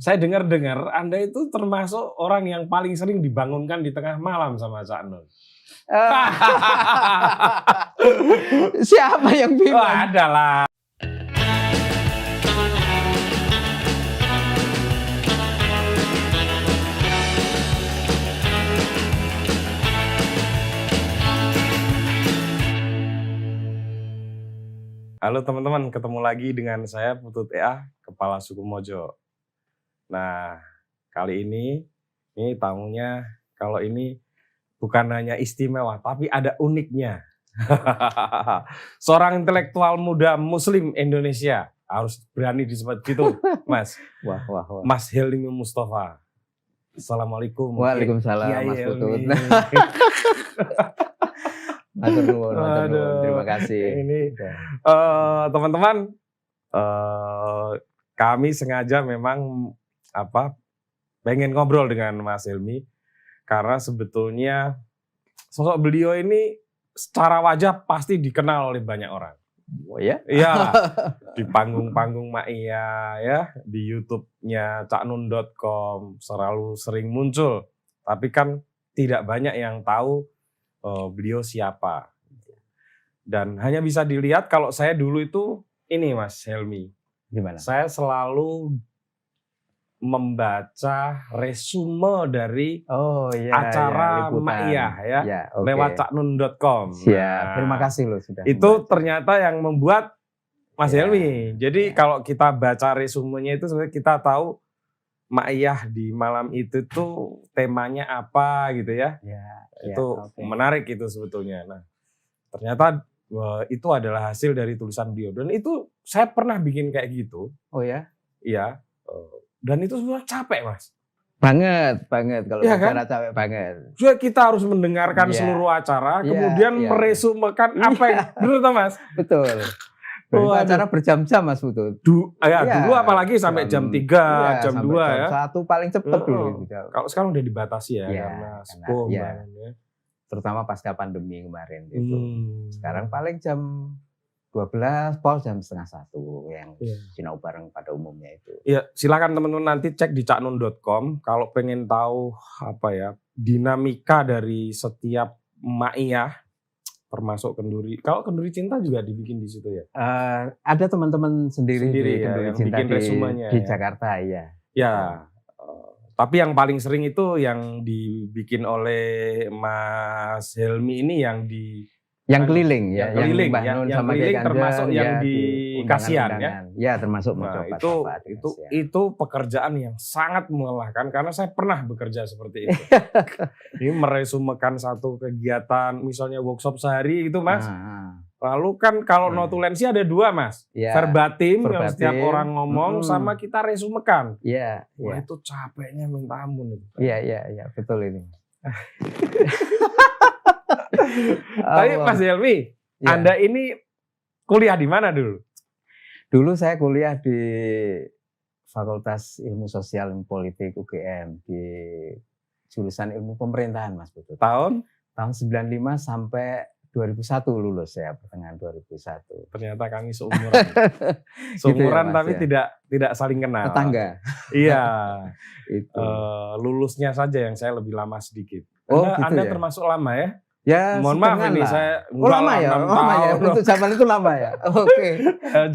Saya dengar-dengar Anda itu termasuk orang yang paling sering dibangunkan di tengah malam sama Cak Nun. Eh, siapa yang Oh, bilang? ada lah. Halo teman-teman, ketemu lagi dengan saya Putut EA, Kepala Suku Mojo. Nah, kali ini tamunya, kalau ini bukan hanya istimewa, tapi ada uniknya. Seorang intelektual muda Muslim Indonesia, harus berani disebut gitu, Mas. Wah. Mas Helmi Mustafa. Assalamualaikum. Waalaikumsalam, Kiai Mas Putut. Helmi. Matur nuwun, Aduh, terima kasih. Ini teman-teman, kami sengaja memang pengen ngobrol dengan Mas Helmi karena sebetulnya sosok beliau ini secara wajah pasti dikenal oleh banyak orang. Oh ya? Iya, di panggung-panggung Maia ya, di YouTube-nya caknun.com selalu sering muncul. Tapi kan tidak banyak yang tahu beliau siapa. Dan hanya bisa dilihat kalau saya dulu itu ini Mas Helmi. Gimana? Saya selalu membaca resume dari acara Maia ya, lewat caknun.com. Siap. Terima kasih loh sudah. Itu ternyata yang membuat Mas Helmi. Jadi kalau kita baca resumenya itu sebenarnya kita tahu Maiyah di malam itu tuh temanya apa gitu ya. Itu menarik itu sebetulnya. Nah, ternyata itu adalah hasil dari tulisan beliau dan itu saya pernah bikin kayak gitu. Oh ya? Iya. Dan itu sebenarnya capek, Mas. Banget kalau ya, bicara kan? capek banget. Juga kita harus mendengarkan seluruh acara, kemudian meresumekan apa yang benar toh, Mas? Betul. Itu acara berjam-jam Mas Putut. Dulu apalagi sampai jam 3, jam 2 ya. Jam 1 paling cepat dulu. Kalau sekarang udah dibatasi ya, karena sepuh ya. Terutama pasca pandemi kemarin itu. Sekarang paling jam 12, pol jam setengah 1 yang sinau bareng pada umumnya itu. Iya, silakan teman-teman nanti cek di caknun.com kalau pengen tahu dinamika dari setiap Maiyah termasuk kenduri. Kalau kenduri cinta juga dibikin di situ ya. Ada teman-teman sendiri di ya, kenduri yang cinta bikin resumenya di Jakarta ya. Ya. Tapi yang paling sering itu yang dibikin oleh Mas Helmi ini yang keliling ya, yang keliling, sama keliling Kanjeng, termasuk yang di Kasihan ya. Ya, termasuk itu pekerjaan yang sangat melelahkan karena saya pernah bekerja seperti itu. Ini meresumekan satu kegiatan misalnya workshop sehari itu, Mas. Lalu kan kalau notulensi ada 2, Mas. Verbatim yang setiap orang ngomong sama kita resumekan. Wah, itu capeknya minta ampun itu. Iya, betul ini. Tapi Mas Helmi, Anda ini kuliah di mana dulu? Dulu saya kuliah di Fakultas Ilmu Sosial dan Politik UGM di jurusan Ilmu Pemerintahan, Mas Putut. Tahun 95 sampai 2001 lulus saya, pertengahan 2001. Ternyata kami seumuran. Seumuran gitu ya, tapi tidak saling kenal. Tetangga. Iya. Itu. Lulusnya saja yang saya lebih lama sedikit. Anda termasuk lama ya? Ya, mohon maaf ini saya lama ya. Untuk zaman itu lama ya. Oke.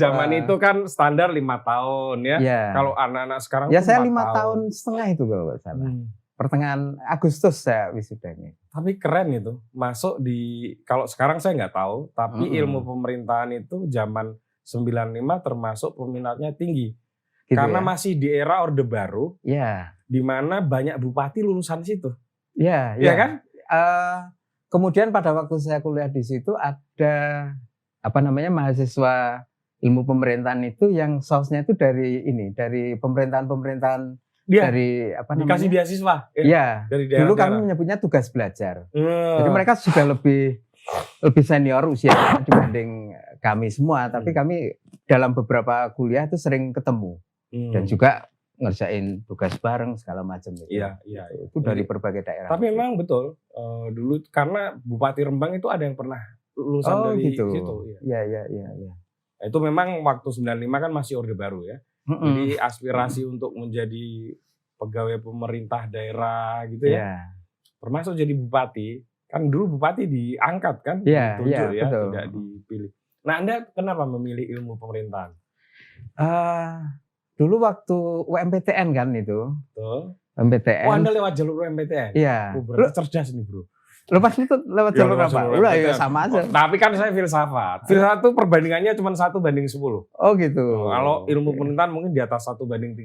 Zaman itu kan standar 5 tahun ya. Kalau anak-anak sekarang ya saya 5 tahun setengah itu kalau nggak salah. Pertengahan Agustus saya wisudanya. Tapi keren itu. Masuk di, kalau sekarang saya nggak tahu, tapi ilmu pemerintahan itu zaman 95 termasuk peminatnya tinggi. Gitu karena masih di era Orde Baru. Di mana banyak bupati lulusan situ. Iya kan? Kemudian pada waktu saya kuliah di situ ada mahasiswa ilmu pemerintahan itu yang sausnya itu dari pemerintahan dari dikasih beasiswa. Dari daerah. Dulu kami menyebutnya tugas belajar. Jadi mereka sudah lebih senior usianya dibanding kami semua, tapi kami dalam beberapa kuliah itu sering ketemu dan juga ngerjain tugas bareng segala macam itu. Itu dari berbagai daerah. Tapi memang betul dulu karena Bupati Rembang itu ada yang pernah lulusan dari situ. Iya. Itu memang waktu 95 kan masih Orde Baru ya. Jadi aspirasi untuk menjadi pegawai pemerintah daerah gitu ya. Termasuk jadi bupati. Kan dulu bupati diangkat kan, ditunjuk ya, betul. tidak dipilih. Nah, Anda kenapa memilih ilmu pemerintahan? Dulu waktu UMPTN kan itu. Betul. UMPTN. Oh, Anda lewat jalur UMPTN? Iya. Oh, berarti cerdas nih, bro. Lepas itu lewat jalur apa? Udah ya sama aja. Tapi kan saya filsafat. Filsafat itu perbandingannya cuma 1:10. Oh gitu. Kalau ilmu pemerintahan mungkin di atas 1:30.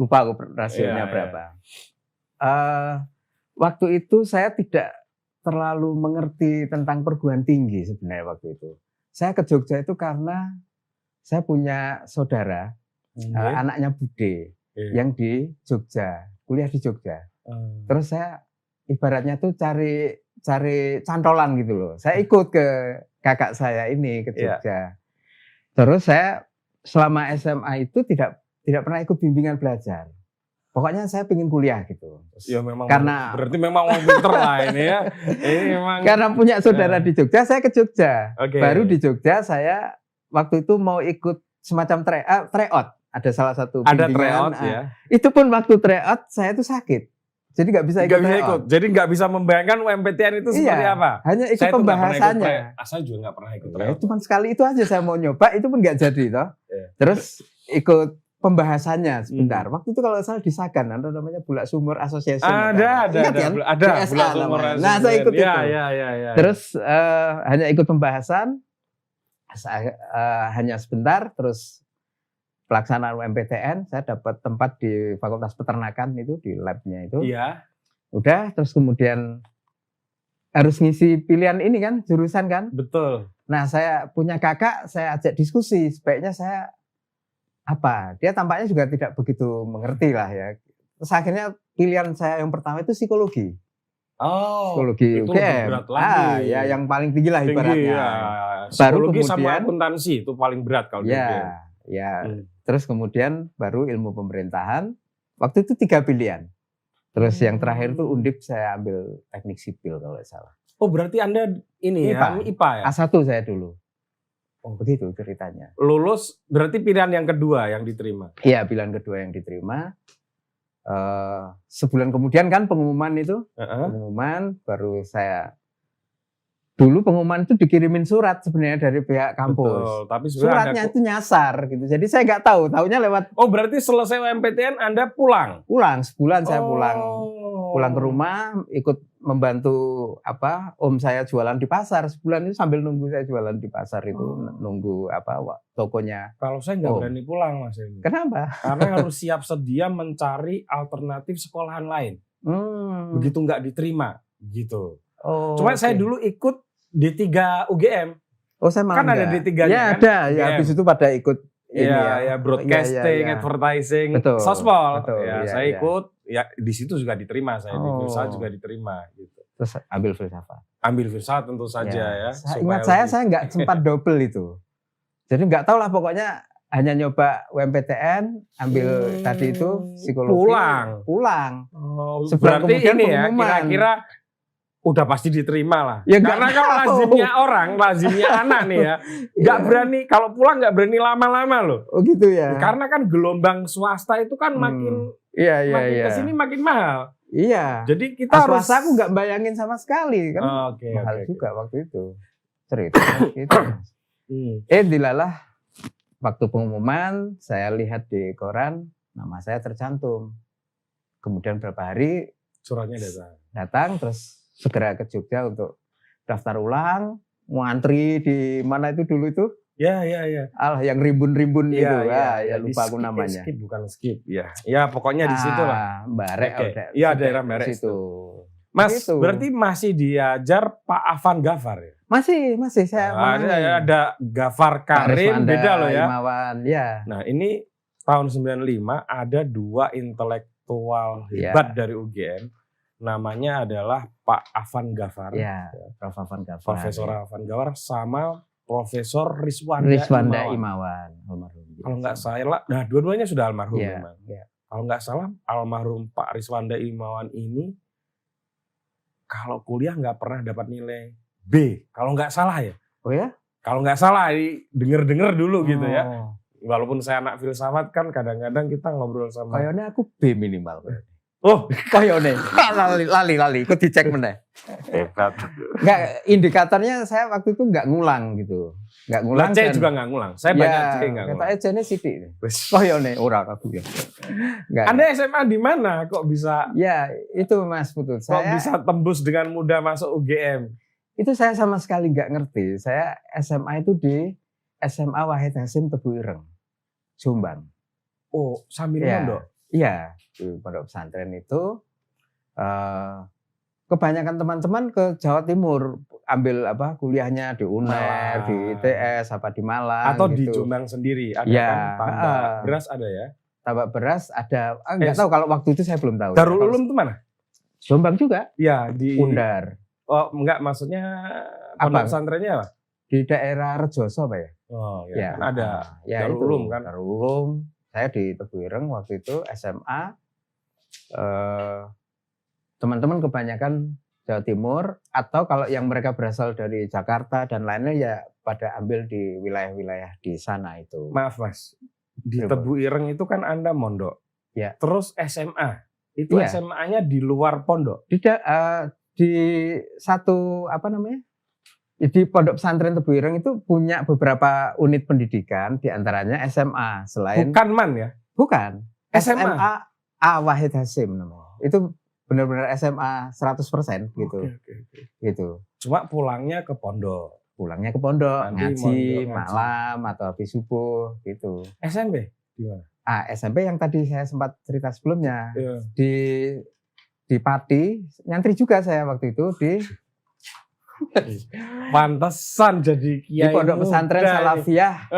Lupa aku rasionya berapa. Waktu itu saya tidak terlalu mengerti tentang perguruan tinggi sebenarnya waktu itu. Saya ke Jogja itu karena saya punya saudara, anaknya Bude, yang di Jogja, kuliah di Jogja. Terus saya ibaratnya tuh cari cantolan gitu loh. Saya ikut ke kakak saya ini ke Jogja. Terus saya selama SMA itu tidak pernah ikut bimbingan belajar. Pokoknya saya pengen kuliah gitu. Ya memang, karena berarti memang orang pinter lah ini ya. Ini memang karena punya saudara di Jogja, saya ke Jogja. Baru di Jogja saya waktu itu mau ikut semacam tryout. Ada salah satu bimbingan. Ada tryout ya. Itu pun waktu tryout saya itu sakit. Jadi nggak bisa ikut. Jadi nggak bisa membayangkan UMPTN itu seperti apa. Hanya ikut pembahasannya. Saya juga nggak pernah ikut tryout. Cuma sekali itu aja saya mau nyoba, itu pun nggak jadi toh. Terus ikut pembahasannya sebentar. Waktu itu kalau salah di Sagan, ada namanya Bulak Sumur Association. Ada Bulak Sumur. Nah, saya ikut itu. Ya. Terus hanya ikut pembahasan, hanya sebentar. Terus pelaksanaan UMPTN, saya dapat tempat di Fakultas Peternakan itu, di labnya itu. Iya. Udah, terus kemudian harus ngisi pilihan ini kan, jurusan kan. Betul. Nah, saya punya kakak, saya ajak diskusi. Sebaiknya saya dia tampaknya juga tidak begitu mengerti lah ya. Terus akhirnya pilihan saya yang pertama itu psikologi. Psikologi UGM. Ya yang paling tinggi lah ibaratnya. Ya. Psikologi sama akuntansi itu paling berat kalau Terus kemudian baru ilmu pemerintahan. Waktu itu 3 pilihan. Terus yang terakhir itu Undip saya ambil teknik sipil kalau tidak salah. Oh berarti Anda ini IPA ya? A1 saya dulu. Oh begitu ceritanya. Lulus berarti pilihan yang kedua yang diterima? Iya, pilihan kedua yang diterima. Sebulan kemudian kan pengumuman itu. Pengumuman baru saya. Dulu pengumuman itu dikirimin surat sebenarnya dari pihak kampus. Betul, tapi suratnya itu nyasar gitu. Jadi saya nggak tahu, taunya lewat. Oh berarti selesai UMPTN Anda pulang? Pulang, sebulan saya pulang ke rumah, ikut membantu om saya jualan di pasar. Sebulan itu sambil nunggu saya jualan di pasar itu, nunggu tokonya. Kalau saya nggak berani pulang Mas ini. Kenapa? Karena harus siap sedia mencari alternatif sekolahan lain. Begitu nggak diterima, gitu. Cuma saya dulu ikut D3 UGM. Saya malah kan ada D3-nya ya, kan? Ada. Ya habis itu pada ikut broadcasting, advertising, sospol. Saya ikut. Ya di situ juga diterima saya, di filsafat juga diterima gitu. Terus ambil filsafat. Ambil filsafat tentu saja ya. Ingat saya nggak sempat double itu. Jadi nggak tahu lah pokoknya hanya nyoba UMPTN, ambil tadi itu psikologi. Pulang. Berarti ini ya kira-kira udah pasti diterima lah. Ya, karena kalau lazimnya anak nih ya, nggak berani kalau pulang nggak berani lama-lama loh. Oh gitu ya. Karena kan gelombang swasta itu kan makin kesini makin mahal. Iya. Jadi kita harus. Swasta aku nggak bayangin sama sekali kan. Mahal juga waktu itu. Cerita gitu. Dilalah waktu pengumuman saya lihat di koran nama saya tercantum. Kemudian berapa hari suratnya datang terus segera ke Jogja untuk daftar ulang, mau antri di mana itu dulu itu? Ya. Yang rimbun-rimbun itu. Lupa aku namanya. Skip bukan skip. Ya pokoknya di situ lah. Barek. Iya, daerah Barek situ. Mas, berarti masih diajar Pak Afan Gafar ya? Masih saya. Ada Gafar Karim, beda loh ya. Imawan, ya. Nah, ini tahun 95 ada 2 intelektual hebat dari UGM. Namanya adalah Pak Afan Gafar. Ya, Prof. Afan Gafar. Profesor Afan Gafar sama Profesor Rizwanda Imawan. Kalau nggak salah, dua-duanya sudah almarhum. Kalau nggak salah, almarhum Pak Rizwanda Imawan ini kalau kuliah nggak pernah dapat nilai B. Kalau nggak salah ya. Oh ya? Kalau nggak salah, denger-denger dulu gitu ya. Walaupun saya anak filsafat kan kadang-kadang kita ngobrol sama. Kayaknya aku B minimal. Oh, kayaknya lali, ikut dicek meneh. Hebat. Enggak, indikatornya saya waktu itu enggak ngulang gitu. Enggak ngulang. C juga enggak ngulang. Saya banyak C enggak ngulang. Kata C-nya sithik. Kayaknya ora aku ya. Enggak. Anda SMA di mana kok bisa? Ya, itu Mas Putut. Kok bisa tembus dengan mudah masuk UGM? Itu saya sama sekali enggak ngerti. Saya SMA itu di SMA Wahid Hasim Tebu Ireng, Jombang. Oh, sambil mondok? Iya, di pondok pesantren itu kebanyakan teman-teman ke Jawa Timur ambil kuliahnya di UNER, di ITS, di Malang. Atau gitu. di Jombang sendiri ada kan tambak beras ada ya? Tambak beras ada, nggak tahu kalau waktu itu saya belum tahu. Darul Ulum itu mana? Jombang juga. Iya di Undar. Oh enggak, maksudnya pondok pesantrennya apa? Di daerah Rejoso Pak ya? Oh ya, kan ada Darul Ulum kan? Darul Ulum. Saya di Tebu Ireng waktu itu SMA. Teman-teman kebanyakan Jawa Timur, atau kalau yang mereka berasal dari Jakarta dan lainnya ya pada ambil di wilayah-wilayah di sana itu. Maaf Mas, di Tebu Ireng itu kan Anda mondok. Ya. Terus SMA, itu ya. SMA-nya di luar pondok? Di satu di Pondok Pesantren Tebu Ireng itu punya beberapa unit pendidikan, diantaranya SMA. Selain bukan MAN ya? Bukan. SMA Wahid Hasim namanya. Itu benar-benar SMA 100% gitu. Okay. Gitu. Cuma pulangnya ke pondok. Pulangnya ke pondok, ngaji malam atau habis subuh gitu. SMP di mana? SMP yang tadi saya sempat cerita sebelumnya. Yeah. Di Pati, nyantri juga saya waktu itu di Pantesan jadi kiai. Di Pondok Pesantren Salafiyah.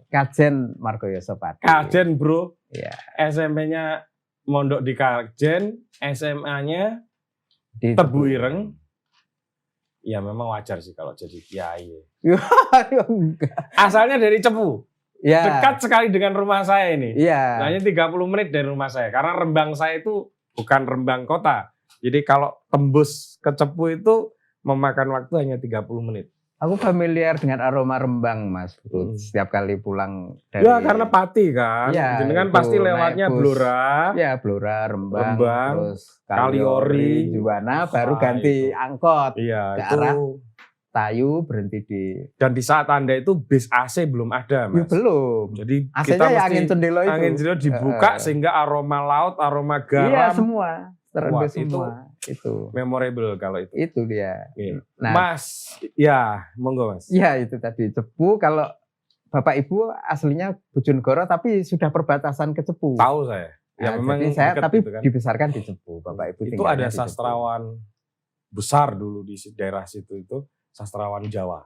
Kajen Margo Yosopati. Kajen, Bro. Iya. SMP-nya mondok di Kajen, SMA-nya di Tebu Ireng. Ya memang wajar sih kalau jadi kiai. Asalnya dari Cepu. Ya. Dekat sekali dengan rumah saya ini. Iya. Hanya 30 menit dari rumah saya. Karena Rembang saya itu bukan Rembang kota. Jadi kalau tembus ke Cepu itu memakan waktu hanya 30 menit. Aku familiar dengan aroma Rembang, Mas. Setiap kali pulang dari... Ya, karena Pati kan. Ya, kan pasti lewatnya Blora. Ya, Blora, Rembang terus Kaliori, Juwana, baru ganti angkot. Iya, ke arah Tayu, berhenti di... Dan di saat Anda itu bis AC belum ada, Mas. Ya, belum. Jadi AC-nya kita mesti angin cendelo itu. Angin cendelo dibuka sehingga aroma laut, aroma garam. Iya, semua. Terendam semua. Itu memorable kalau itu. Itu dia. Nah, Mas, ya monggo Mas. Ya itu tadi Cepu. Kalau Bapak Ibu aslinya Bojonegoro tapi sudah perbatasan ke Cepu. Tahu saya. Ya memang jadi saya tapi gitu kan. dibesarkan di Cepu. Bapak Ibu itu ada sastrawan besar dulu di daerah situ itu, sastrawan Jawa.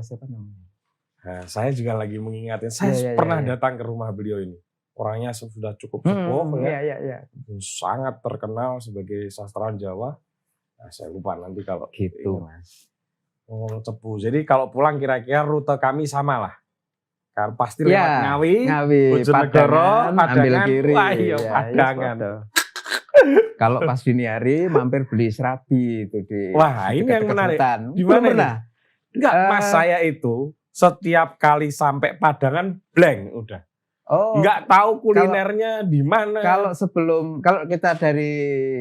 Siapa namanya? Nah, saya juga lagi mengingatnya. Saya pernah datang ke rumah beliau ini. Orangnya sudah cukup sepuh, sangat terkenal sebagai sastrawan Jawa. Nah, saya lupa nanti kalau gitu, Mas. Ngomong Cepu. Jadi kalau pulang kira-kira rute kami sama lah. Kan pasti lewat Ngawi, Bojonegoro, ambil kiri. Wah, iya, Padangan. Kalau pas dini hari mampir beli serabi itu di. Wah, ini yang menarik. Di mana? Enggak, Mas saya itu setiap kali sampai Padangan blank udah. Nggak tahu kulinernya di mana. Kalau kita dari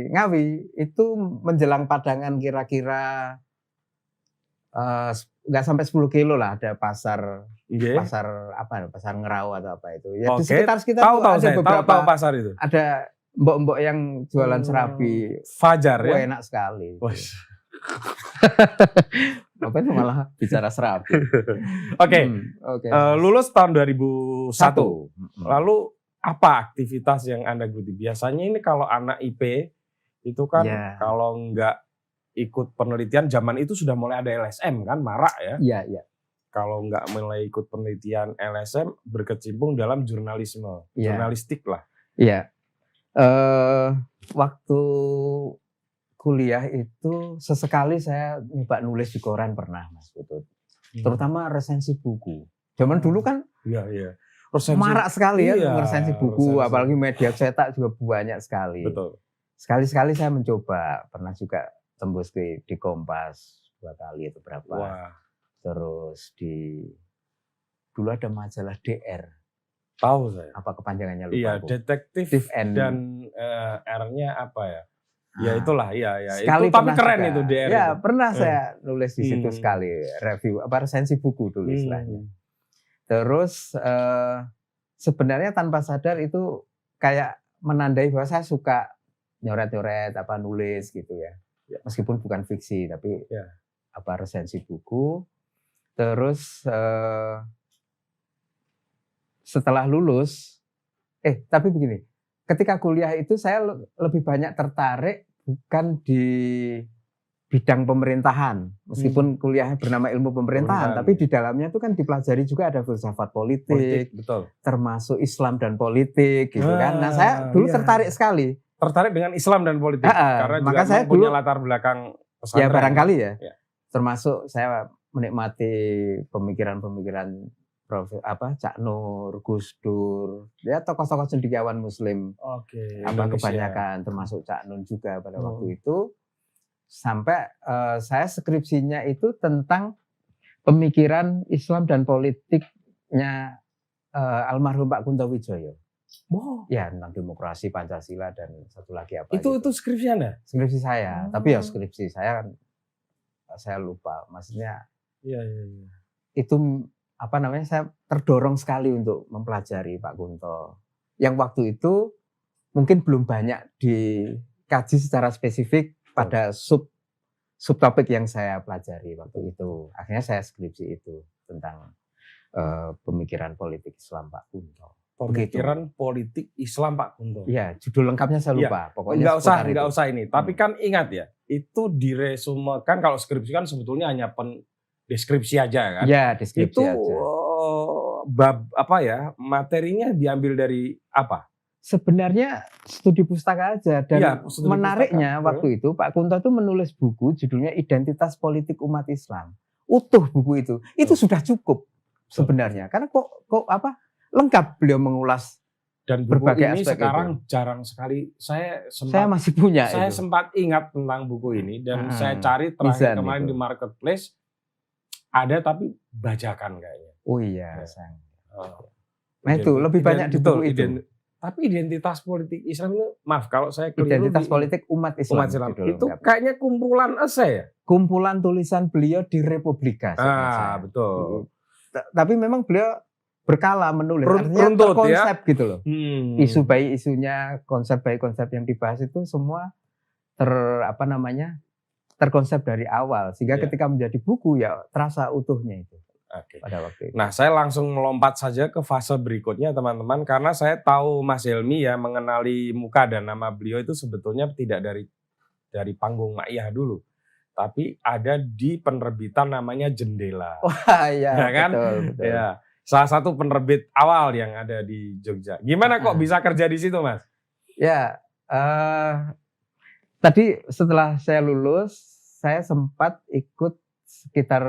Ngawi itu menjelang Padangan kira-kira nggak sampai 10 kilo lah, ada pasar pasar Ngerau atau apa itu. Ya di sekitar tahu ada beberapa tahu pasar itu. Ada mbok-mbok yang jualan serabi. Fajar ya. Enak sekali. Apa itu malah bicara serabi. Oke. Lulus tahun 2001. Lalu apa aktivitas yang Anda geluti? Biasanya ini kalau anak IP itu kan kalau nggak ikut penelitian, zaman itu sudah mulai ada LSM kan, marak ya. Iya. Kalau nggak mulai ikut penelitian LSM, berkecimpung dalam jurnalisme, jurnalistik lah. Iya. Waktu kuliah itu sesekali saya nyoba nulis di koran pernah, Mas Putut. Terutama resensi buku. Zaman dulu kan marak sekali resensi buku, apalagi media cetak juga banyak sekali. Betul. Sekali-sekali saya mencoba, pernah juga tembus di Kompas 2 kali atau berapa. Wah. Terus di dulu ada majalah DR. Tahu saya. Apa kepanjangannya lupa Iya, aku. detektif and dan R-nya apa ya? Ya itulah, ya. Sekali Itu tapi keren juga. itu DR. Ya, itu. pernah saya nulis di situ sekali, review resensi buku dulu istilahnya. Terus sebenarnya tanpa sadar itu kayak menandai bahwa saya suka nyoret-nyoret nulis gitu ya. Meskipun bukan fiksi tapi resensi buku. Terus setelah lulus tapi begini, ketika kuliah itu saya lebih banyak tertarik bukan di bidang pemerintahan, meskipun kuliahnya bernama ilmu pemerintahan, tapi di dalamnya itu kan dipelajari juga ada filsafat politik, betul. Termasuk Islam dan politik gitu kan. Nah saya dulu tertarik sekali. Tertarik dengan Islam dan politik, karena maka juga saya punya dulu, latar belakang pesantren. Ya barangkali ya. Termasuk saya menikmati pemikiran-pemikiran Cak Nur, Gus Dur, ya tokoh-tokoh cendekiawan Muslim. Kebanyakan termasuk Cak Nun juga pada waktu itu. Sampai saya skripsinya itu tentang pemikiran Islam dan politiknya almarhum Pak Kunto Wijoyo. Ya tentang demokrasi, Pancasila dan satu lagi apa? Itu skripsi Anda? Skripsi saya, tapi ya skripsi saya lupa. Maksudnya itu saya terdorong sekali untuk mempelajari Pak Kunto. Yang waktu itu mungkin belum banyak dikaji secara spesifik pada subtopik yang saya pelajari waktu itu. Akhirnya saya skripsi itu tentang pemikiran politik Islam Pak Kunto. Pemikiran politik Islam Pak Kunto. Iya, judul lengkapnya saya lupa. Pokoknya nggak usah ini. Tapi kan ingat ya, itu diresumekan, kalau skripsi kan sebetulnya hanya deskripsi aja kan. Iya, deskripsi itu, aja. Materinya diambil dari apa? Sebenarnya studi pustaka aja, dan menariknya pustaka. Waktu itu Pak Kunto itu menulis buku judulnya Identitas Politik Umat Islam. Utuh buku itu sudah cukup sebenarnya. Karena kok lengkap beliau mengulas dan buku berbagai ini aspek sekarang itu. Jarang sekali saya masih punya. Saya sempat ingat tentang buku ini dan saya cari terakhir kemarin di marketplace ada, tapi bajakan kayaknya. Oh iya, sayang. Nah itu lebih banyak di buku itu. Tapi identitas politik Islam itu, maaf kalau saya keliru, identitas politik umat Islam itu kayaknya kumpulan esai ya? Kumpulan tulisan beliau di Republika. Betul. Tapi memang beliau berkala menulis, artinya terkonsep gitu loh. Isu baik isunya, konsep baik konsep yang dibahas itu semua terkonsep dari awal, sehingga ketika menjadi buku ya terasa utuhnya itu. Pada waktu itu. Nah, saya langsung melompat saja ke fase berikutnya teman-teman, karena saya tahu Mas Helmy ya mengenali muka dan nama beliau itu sebetulnya tidak dari panggung Maiyah dulu, tapi ada di penerbitan namanya Jendela. Wah iya, ya kan? Betul. Ya, salah satu penerbit awal yang ada di Jogja. Gimana kok bisa kerja di situ, Mas? Ya, tadi setelah saya lulus, saya sempat ikut sekitar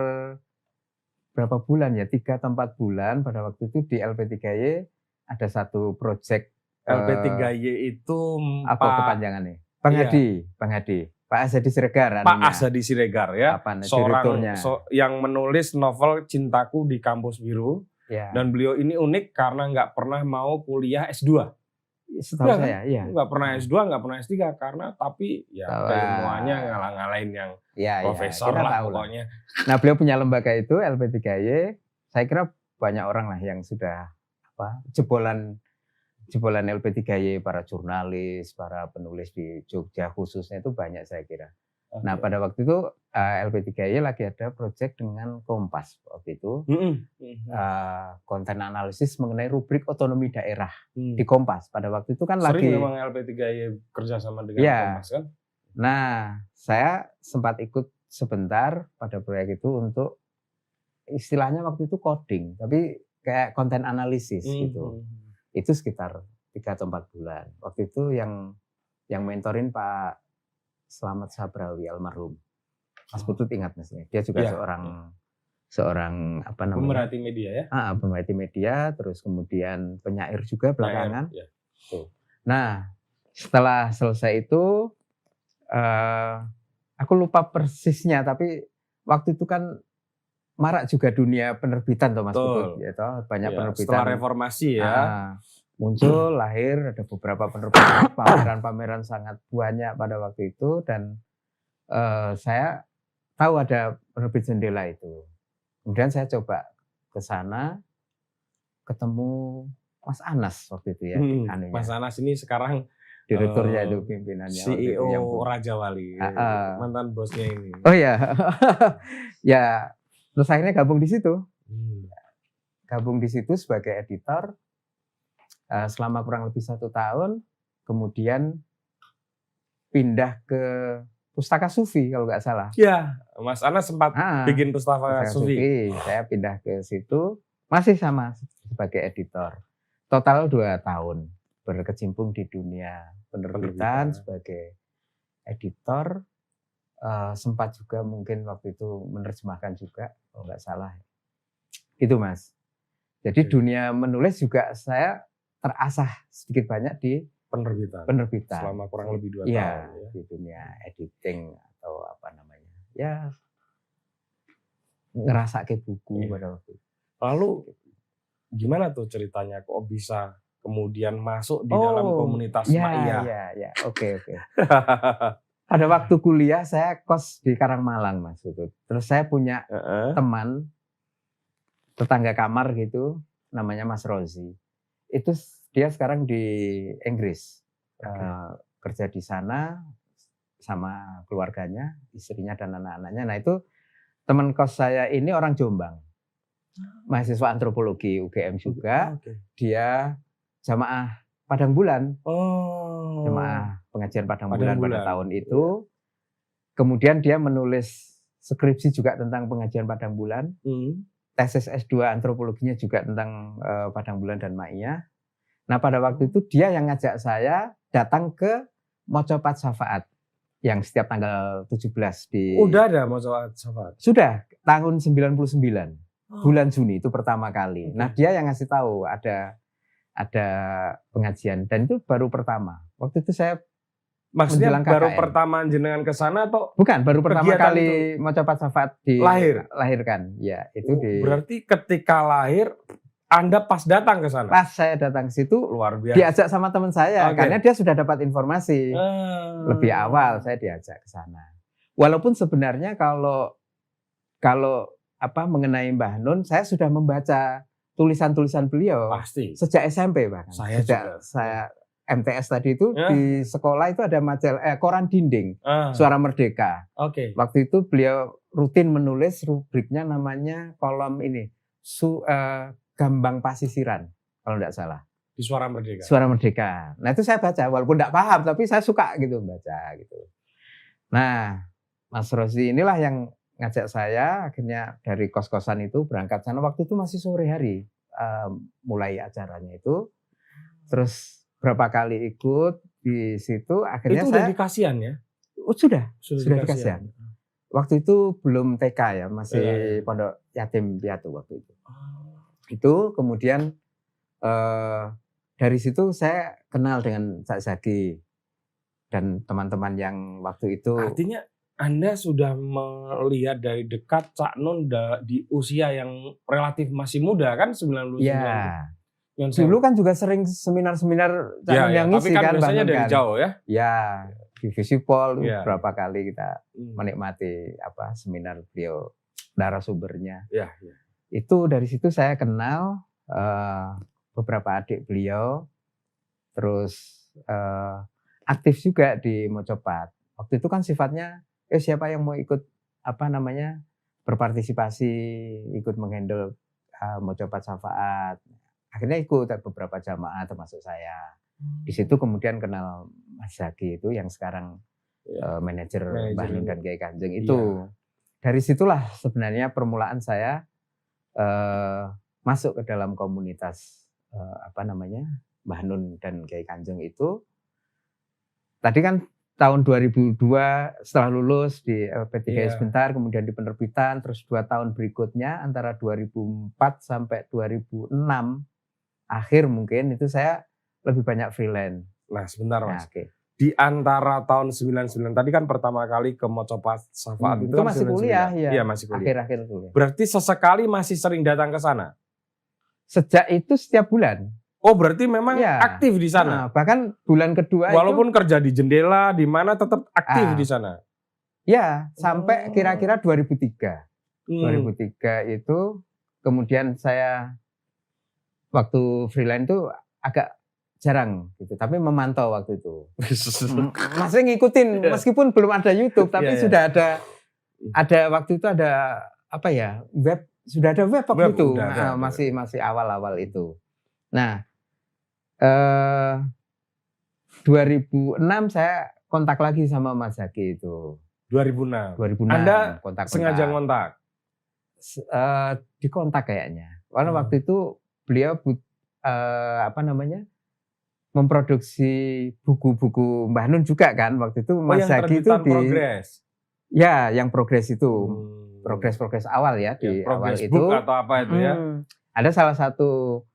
berapa bulan ya, 3 atau 4 bulan pada waktu itu di LP3Y ada satu proyek. LP3Y itu apa kepanjangannya? Bang Hadi, Pak Azadi Siregar. Pak Azadi Siregar ya, seorang yang menulis novel Cintaku di Kampus Biru. Ya. Dan beliau ini unik karena nggak pernah mau kuliah S2. Setahu saya, iya. Nggak pernah S2, nggak pernah S3 tapi ilmuannya ngalah-ngalahin yang profesor lah pokoknya. Nah, beliau punya lembaga itu LP3Y. Saya kira banyak orang lah yang sudah jebolan LP3Y, para jurnalis, para penulis di Jogja khususnya itu banyak saya kira. Nah, pada waktu itu LP3Y lagi ada proyek dengan Kompas waktu itu. Konten analisis mengenai rubrik otonomi daerah di Kompas. Pada waktu itu kan sering memang LP3Y kerjasama dengan Kompas kan? Nah, saya sempat ikut sebentar pada proyek itu untuk istilahnya waktu itu coding, tapi kayak konten analisis gitu. Itu sekitar 3 atau 4 bulan. Waktu itu yang mentorin Pak Slamet Sabrawi almarhum. Mas Putut ingat Mas, dia juga seorang pemerhati media ya? Pemerhati media, terus kemudian penyair juga belakangan. Nah, setelah selesai itu aku lupa persisnya, tapi waktu itu kan marak juga dunia penerbitan toh Mas Putut, ya toh banyak penerbitan. Setelah reformasi ya. Muncul, lahir ada beberapa penerbitan, pameran-pameran sangat banyak pada waktu itu dan saya tahu ada penerbit Jendela itu. Kemudian saya coba ke sana, ketemu Mas Anas waktu itu ya. Mas Anas ini sekarang direkturnya itu, pimpinannya. CEO Raja Wali, mantan bosnya ini. Oh ya, ya terus akhirnya gabung di situ. Gabung di situ sebagai editor selama kurang lebih 1 tahun, kemudian pindah ke Pustaka Sufi kalau nggak salah. Iya, Mas Anas sempat bikin Pustaka Sufi. Saya pindah ke situ, masih sama sebagai editor. Total 2 tahun berkecimpung di dunia penerbitan sebagai editor. Sempat juga mungkin waktu itu menerjemahkan juga, kalau nggak salah. Itu Mas. Jadi dunia menulis juga saya terasah sedikit banyak di penerbitan. Selama kurang lebih 2 tahun. Ya, di dunia editing atau apa namanya. Ya, ngerasa ke buku pada waktu itu. Lalu gimana tuh ceritanya kok bisa kemudian masuk di dalam komunitas Maia? Ya. Oke. Pada waktu kuliah saya kos di Karangmalang Mas Putut. Terus saya punya teman tetangga kamar gitu, namanya Mas Rozi. Itu dia sekarang di Inggris, kerja di sana sama keluarganya, istrinya dan anak-anaknya. Nah itu teman kos saya ini orang Jombang, mahasiswa antropologi UGM juga. Dia jamaah Padang Bulan, jamaah pengajian Padang Bulan pada tahun itu. Kemudian dia menulis skripsi juga tentang pengajian Padang Bulan. Tesis S2 antropologinya juga tentang Padang Bulan dan Maia. Nah pada waktu itu dia yang ngajak saya datang ke Mocopat Syafaat yang setiap tanggal 17 di... Udah ada Mocopat Syafaat? Sudah, tahun 99, bulan Juni itu pertama kali. Nah dia yang ngasih tahu ada pengajian dan itu baru pertama. Waktu itu saya maksudnya baru pertama jenengan ke sana atau bukan, baru pertama kali Mocopat Syafaat dilahirkan. Ya, itu berarti ketika lahir Anda pas datang ke sana. Pas saya datang ke situ luar biasa. Diajak sama teman saya karena dia sudah dapat informasi. Lebih awal saya diajak ke sana. Walaupun sebenarnya kalau mengenai Mbah Nun saya sudah membaca tulisan-tulisan beliau. Pasti. Sejak SMP bahkan. Saya MTS tadi itu di sekolah itu ada koran dinding Suara Merdeka. Waktu itu beliau rutin menulis rubriknya namanya kolom ini Gambang Pasisiran kalau tidak salah. Di Suara Merdeka. Suara Merdeka. Nah itu saya baca walaupun tidak paham tapi saya suka gitu baca gitu. Nah Mas Rozi inilah yang ngajak saya akhirnya dari kos-kosan itu berangkat sana waktu itu masih sore hari mulai acaranya itu. Terus berapa kali ikut di situ akhirnya itu udah di Kasihan ya? Sudah di Kasihan. Waktu itu belum TK ya, masih pondok yatim piatu waktu itu. Itu kemudian dari situ saya kenal dengan Cak Zaki dan teman-teman yang waktu itu. Artinya Anda sudah melihat dari dekat Cak Nun di usia yang relatif masih muda kan 99. Ya. Dulu kan juga sering seminar-seminar yang ngisi kan biasanya dari jauh ya? Ya, di Visipol berapa kali kita menikmati seminar beliau narasumbernya. Itu dari situ saya kenal beberapa adik beliau, terus aktif juga di Mocopat. Waktu itu kan sifatnya siapa yang mau ikut berpartisipasi, ikut menghandle Mocopat Syafaat. Akhirnya ikut beberapa jamaah termasuk saya. Di situ kemudian kenal Mas Zaki itu yang sekarang manajer Mbah Nun dan Kiai Kanjeng itu. Dari situlah sebenarnya permulaan saya masuk ke dalam komunitas Mbah Nun dan Kiai Kanjeng itu. Tadi kan tahun 2002 setelah lulus di LP3 sebentar, kemudian di penerbitan, terus 2 tahun berikutnya antara 2004 sampai 2006 akhir mungkin itu saya lebih banyak freelance. Nah sebentar Mas, di antara tahun 99 tadi kan pertama kali ke Mocopat Syafaat itu kan masih 99. kuliah ya. Iya, masih kuliah. Akhir-akhir kuliah. Berarti sesekali masih sering datang ke sana. Sejak itu setiap bulan. Oh, berarti memang aktif di sana. Bahkan bulan kedua walaupun kerja di jendela di mana tetap aktif di sana. Ya, sampai kira-kira 2003. 2003 itu kemudian saya waktu freelance itu agak jarang gitu, tapi memantau waktu itu. Masih ngikutin meskipun belum ada YouTube, tapi sudah ada waktu itu ada apa ya, sudah ada web waktu itu. Masih awal-awal itu. Nah, 2006 saya kontak lagi sama Mas Zaki itu. 2006. Anda kontak. Sengaja ngontak? Dikontak kayaknya. Karena waktu itu beliau memproduksi buku-buku Mbah Nun juga kan waktu itu. Mas Zaki itu di Progres. Ya, yang Progres itu. Progres awal ya di awal itu. Atau apa itu ya. Ada salah satu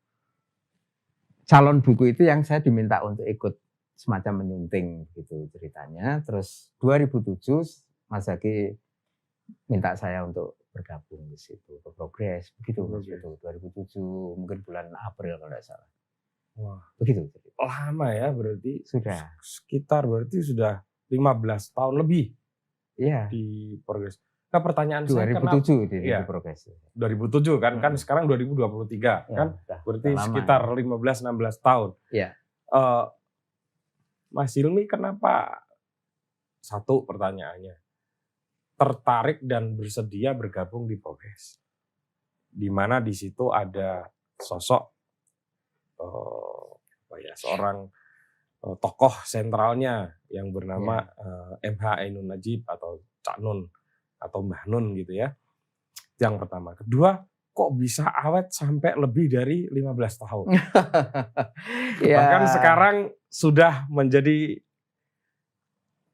calon buku itu yang saya diminta untuk ikut semacam menyunting gitu ceritanya. Terus 2007 Mas Zaki minta saya untuk bergabung di situ ke Progres. Begitu Mas itu 2007 mungkin bulan April kalau tidak salah. Wah, begitu. Lama ya berarti. Sudah. Sekitar berarti sudah 15 tahun lebih. Iya. Di Progres. Nah, pertanyaan 2007 saya kenapa di Progres. 2007 kan sekarang 2023 kan berarti sekitar 15-16 tahun. Iya. Mas Hilmi kenapa satu pertanyaannya tertarik dan bersedia bergabung di Progres? Di mana di situ ada sosok seorang tokoh sentralnya yang bernama MH Ainun Najib atau Cak Nun atau Mbah Nun gitu ya. Yang pertama. Kedua, kok bisa awet sampai lebih dari 15 tahun? Bahkan sekarang sudah menjadi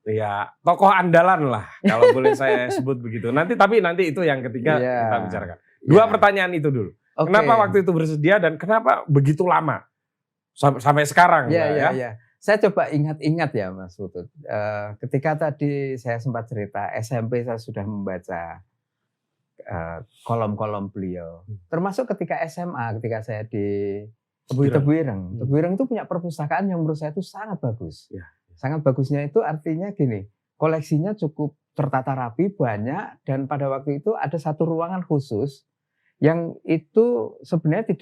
ya tokoh andalan lah kalau boleh saya sebut begitu. Nanti itu yang ketiga kita bicarakan. Dua pertanyaan itu dulu. Kenapa waktu itu bersedia dan kenapa begitu lama? Sampai sekarang ya. Saya coba ingat-ingat ya Mas Putut. Ketika tadi saya sempat cerita SMP saya sudah membaca kolom-kolom beliau. Termasuk ketika SMA, ketika saya di Tebu Ireng. Tebu Ireng itu punya perpustakaan yang menurut saya itu sangat bagus. Ya. Sangat bagusnya itu artinya gini, koleksinya cukup tertata rapi, banyak, dan pada waktu itu ada satu ruangan khusus yang itu sebenarnya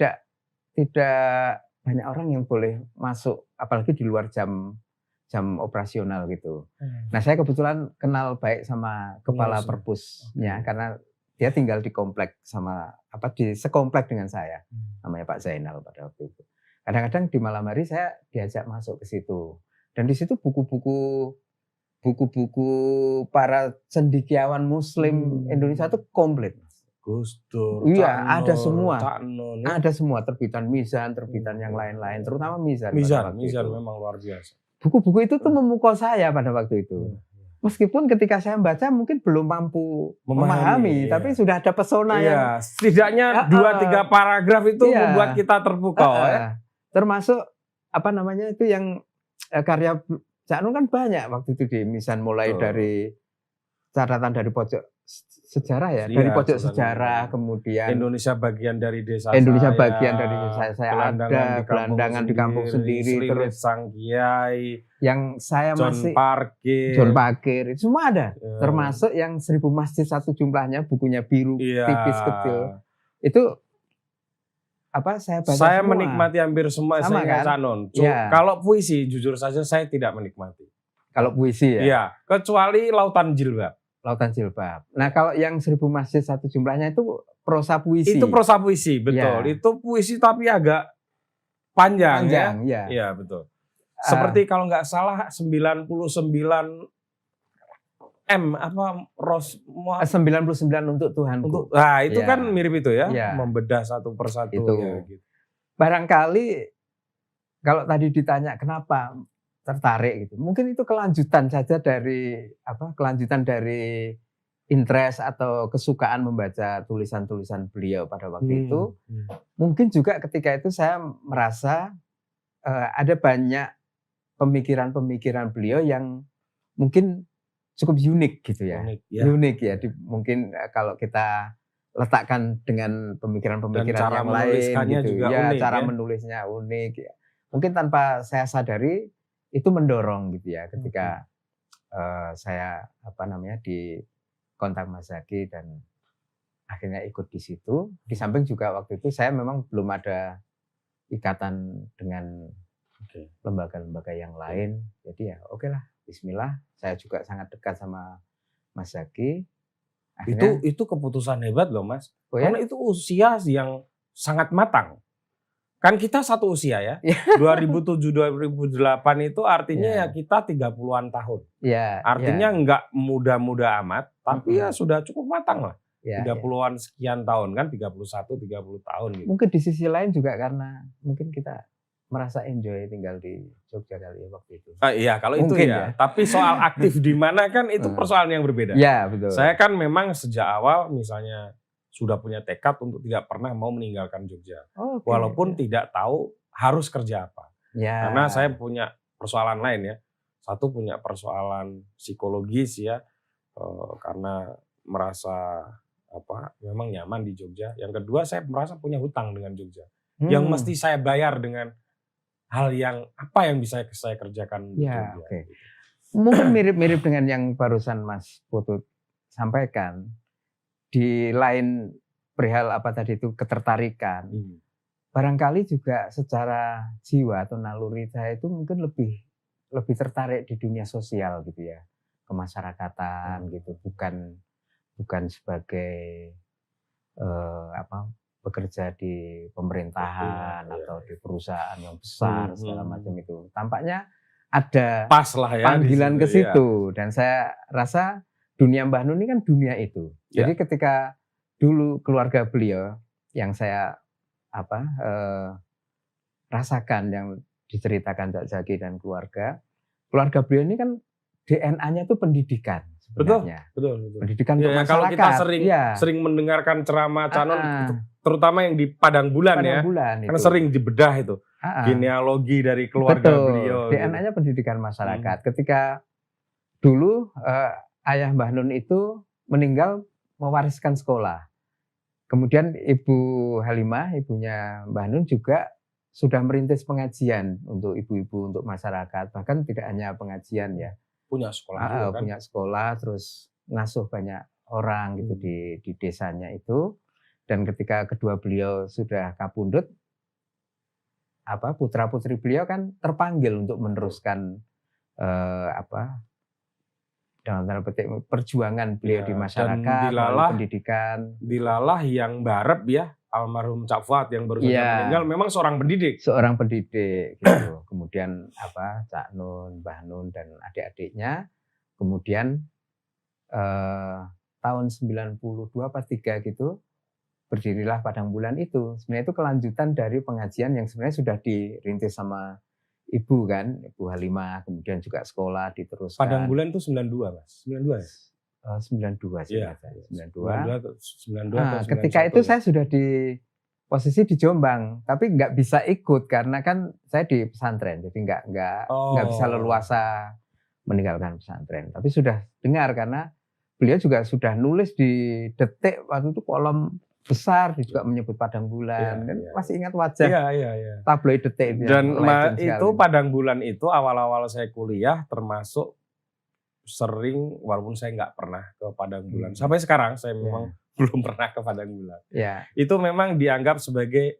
tidak banyak orang yang boleh masuk, apalagi di luar jam operasional gitu. Nah, saya kebetulan kenal baik sama kepala perpusnya karena dia tinggal di komplek di sekomplek dengan saya, namanya Pak Zainal pada waktu itu. Kadang-kadang di malam hari saya diajak masuk ke situ, dan di situ buku-buku para cendekiawan Muslim Indonesia itu komplit. Gus Dur, iya, ada semua. Ada semua terbitan Mizan, terbitan yang lain-lain, terutama Mizan. Mizan memang luar biasa. Buku-buku itu tuh memukau saya pada waktu itu. Meskipun ketika saya membaca mungkin belum mampu memahami, tapi sudah ada pesona yang setidaknya 2-3 paragraf itu membuat kita terpukau ya. Termasuk itu yang karya Cak Nun kan banyak waktu itu di Mizan, mulai dari catatan dari pojok sejarah ya, dari pojok sejarah, kemudian Indonesia bagian dari desa saya ada gelandangan di kampung sendiri, terus Sang Kiai yang saya John Parkir itu semua ada, termasuk yang 1000 Masjid satu jumlahnya, bukunya biru tipis kecil itu saya baca saya semua. Menikmati hampir semua sama kan? Kalau puisi jujur saja saya tidak menikmati. Kalau puisi ya? Iya, kecuali Lautan Jilbab. Nah, kalau yang 1000 Masjid satu jumlahnya itu prosa puisi. Itu prosa puisi, betul. Ya. Itu puisi tapi agak panjang ya. Iya, betul. Seperti kalau nggak salah 99 99 untuk Tuhanku. Nah, itu kan mirip itu ya, membedah satu persatu. Itu. Gitu. Barangkali kalau tadi ditanya kenapa tertarik gitu. Mungkin itu kelanjutan dari interest atau kesukaan membaca tulisan-tulisan beliau pada waktu itu. Mungkin juga ketika itu saya merasa ada banyak pemikiran-pemikiran beliau yang mungkin cukup unik gitu ya. Unik ya. Mungkin kalau kita letakkan dengan pemikiran-pemikiran yang lain gitu juga ya, unik, cara ya. menulisnya unik ya. Mungkin tanpa saya sadari itu mendorong gitu ya ketika saya di kontak Mas Zaky dan akhirnya ikut di situ. Di samping juga waktu itu saya memang belum ada ikatan dengan lembaga-lembaga yang lain. Jadi ya oke lah, bismillah. Saya juga sangat dekat sama Mas Zaky. Akhirnya, itu keputusan hebat loh Mas. Oh ya? Karena itu usia yang sangat matang. Kan kita satu usia ya. 2007-2008 itu artinya ya kita 30-an tahun. Artinya enggak muda-muda amat, tapi ya sudah cukup matang lah. 30-an sekian tahun kan, 31-30 tahun gitu. Mungkin di sisi lain juga karena mungkin kita merasa enjoy tinggal di Jogja kali ya waktu itu. Iya, kalau mungkin itu ya. Tapi soal aktif di mana kan itu persoalan yang berbeda. Iya, betul. Saya kan memang sejak awal misalnya sudah punya tekad untuk tidak pernah mau meninggalkan Jogja. Walaupun tidak tahu harus kerja apa. Karena saya punya persoalan lain ya. Satu punya persoalan psikologis ya. Karena merasa memang nyaman di Jogja. Yang kedua saya merasa punya hutang dengan Jogja. Yang mesti saya bayar dengan hal yang apa yang bisa saya kerjakan di Jogja. Mungkin mirip-mirip dengan yang barusan Mas Putut sampaikan. Di lain perihal ketertarikan. Barangkali juga secara jiwa atau naluri saya itu mungkin lebih tertarik di dunia sosial gitu ya, kemasyarakatan gitu, bukan sebagai bekerja di pemerintahan atau di perusahaan yang besar segala macam itu. Tampaknya ada pas lah ya, panggilan ke situ dan saya rasa dunia Mbah Nun ini kan dunia itu. Jadi ketika dulu keluarga beliau yang saya rasakan yang diceritakan Cak Zaky dan keluarga beliau ini kan DNA-nya itu pendidikan sebenarnya. Betul. Pendidikan untuk masyarakat. Kalau kita sering mendengarkan ceramah Canon, terutama yang di Padang Bulan ya, karena sering dibedah itu genealogi dari keluarga beliau. DNA-nya pendidikan masyarakat. Ketika dulu ayah Mbah Nun itu meninggal mewariskan sekolah. Kemudian Ibu Halimah, ibunya Mbah Nun juga sudah merintis pengajian untuk ibu-ibu, untuk masyarakat. Bahkan tidak hanya pengajian ya. Punya sekolah juga kan? Punya sekolah, terus ngasuh banyak orang gitu di desanya itu. Dan ketika kedua beliau sudah kapundhut, putra-putri beliau kan terpanggil untuk meneruskan dalam tanda petik perjuangan beliau di masyarakat, pendidikan. Dilalah yang barep ya, almarhum Cak Fuad yang baru saja meninggal, memang seorang pendidik. Seorang pendidik gitu. Kemudian Cak Nun, Mbah Nun dan adik-adiknya. Kemudian tahun 92 apa 3 gitu, berdirilah Padang Bulan itu. Sebenarnya itu kelanjutan dari pengajian yang sebenarnya sudah dirintis sama Ibu kan, Ibu Halimah, kemudian juga sekolah diteruskan. Padang Bulan itu 92 Mas? 92 ya? 92 sih. 92. Ketika itu saya sudah di posisi di Jombang, tapi nggak bisa ikut karena kan saya di pesantren, jadi nggak bisa leluasa meninggalkan pesantren. Tapi sudah dengar karena beliau juga sudah nulis di Detik waktu itu kolom besar juga menyebut Padang Bulan. Masih ingat wajah tabloid Detik dan itu Padang Bulan itu awal-awal saya kuliah termasuk sering, walaupun saya nggak pernah ke Padang Bulan sampai sekarang saya memang belum pernah ke Padang Bulan. Itu memang dianggap sebagai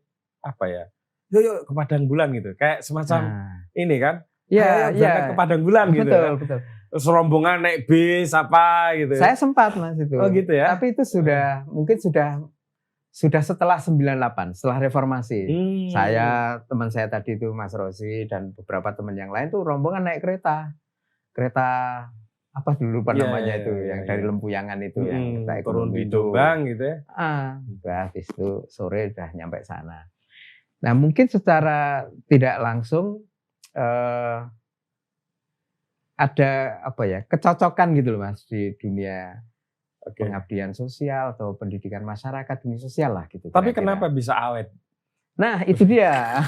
yuk ke Padang Bulan gitu, kayak semacam ini kan, ke Padang Bulan gitu. Betul. Serombongan naik bis gitu. Saya sempat Mas itu. Oh gitu ya. Tapi itu mungkin sudah setelah 98, setelah reformasi. Saya, teman saya tadi itu Mas Rosi dan beberapa teman yang lain tuh rombongan naik kereta apa dulu namanya itu yang dari Lempuyangan itu yang kita turun di Jombang gitu ya. Habis itu sore udah nyampe sana. Nah mungkin secara tidak langsung ada kecocokan gitu loh Mas di dunia pengabdian sosial atau pendidikan masyarakat, dunia sosial lah gitu. Tapi kenapa bisa awet? Nah itu dia.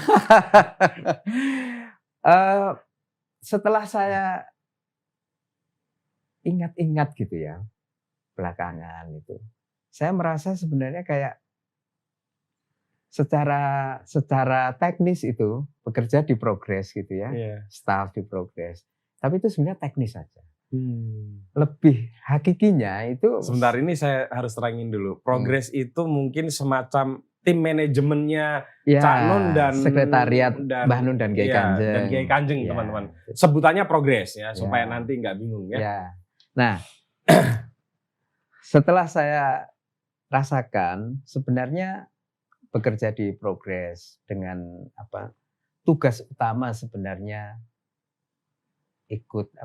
setelah saya ingat-ingat gitu ya, belakangan itu, saya merasa sebenarnya kayak secara teknis itu bekerja di Progres gitu ya, staff di Progres. Tapi itu sebenarnya teknis saja. Lebih hakikinya itu. Sebentar, ini saya harus terangin dulu. Progres itu mungkin semacam tim manajemennya Cak Nun dan sekretariat Mbah Nun dan Kiai Kanjeng. Dan Kiai Kanjeng, teman-teman. Sebutannya Progres ya, supaya nanti nggak bingung ya. Nah, setelah saya rasakan sebenarnya bekerja di Progres dengan tugas utama sebenarnya ikut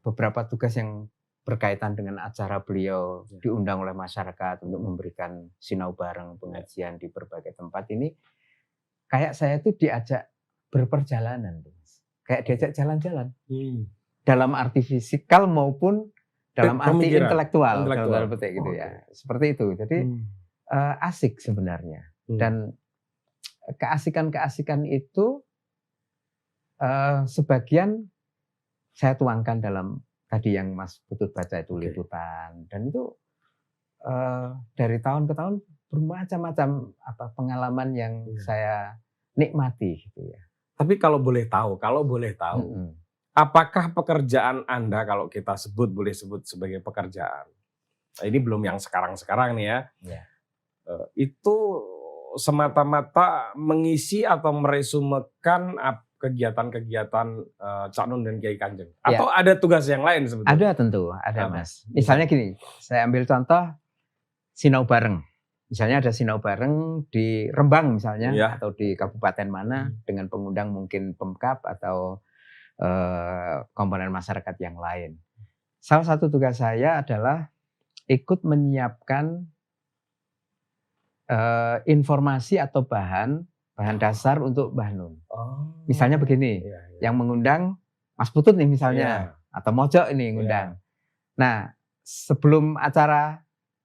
beberapa tugas yang berkaitan dengan acara beliau diundang oleh masyarakat untuk memberikan sinau bareng pengajian di berbagai tempat ini, kayak saya itu diajak berperjalanan, kayak diajak jalan-jalan dalam arti fisikal maupun dalam arti intelektual. Dalam petik gitu ya, seperti itu. Jadi asik sebenarnya, dan keasikan itu sebagian saya tuangkan dalam tadi yang Mas Putut baca itu liputan, dan itu dari tahun ke tahun bermacam-macam pengalaman yang saya nikmati gitu ya. Tapi kalau boleh tahu, apakah pekerjaan Anda, kalau kita boleh sebut sebagai pekerjaan, ini belum yang sekarang nih ya. Itu semata-mata mengisi atau meresumekan kegiatan-kegiatan Cak Nun dan Kiai Kanjeng, atau ada tugas yang lain sebetulnya? Ada, tentu ada, Mas. Misalnya gini, saya ambil contoh sinau bareng. Misalnya ada sinau bareng di Rembang misalnya, atau di kabupaten mana dengan pengundang mungkin Pemkab atau komponen masyarakat yang lain. Salah satu tugas saya adalah ikut menyiapkan informasi atau bahan dasar untuk Mbah Nun. Misalnya begini, yang mengundang Mas Putut nih misalnya, atau Mojok ini ngundang. Nah, sebelum acara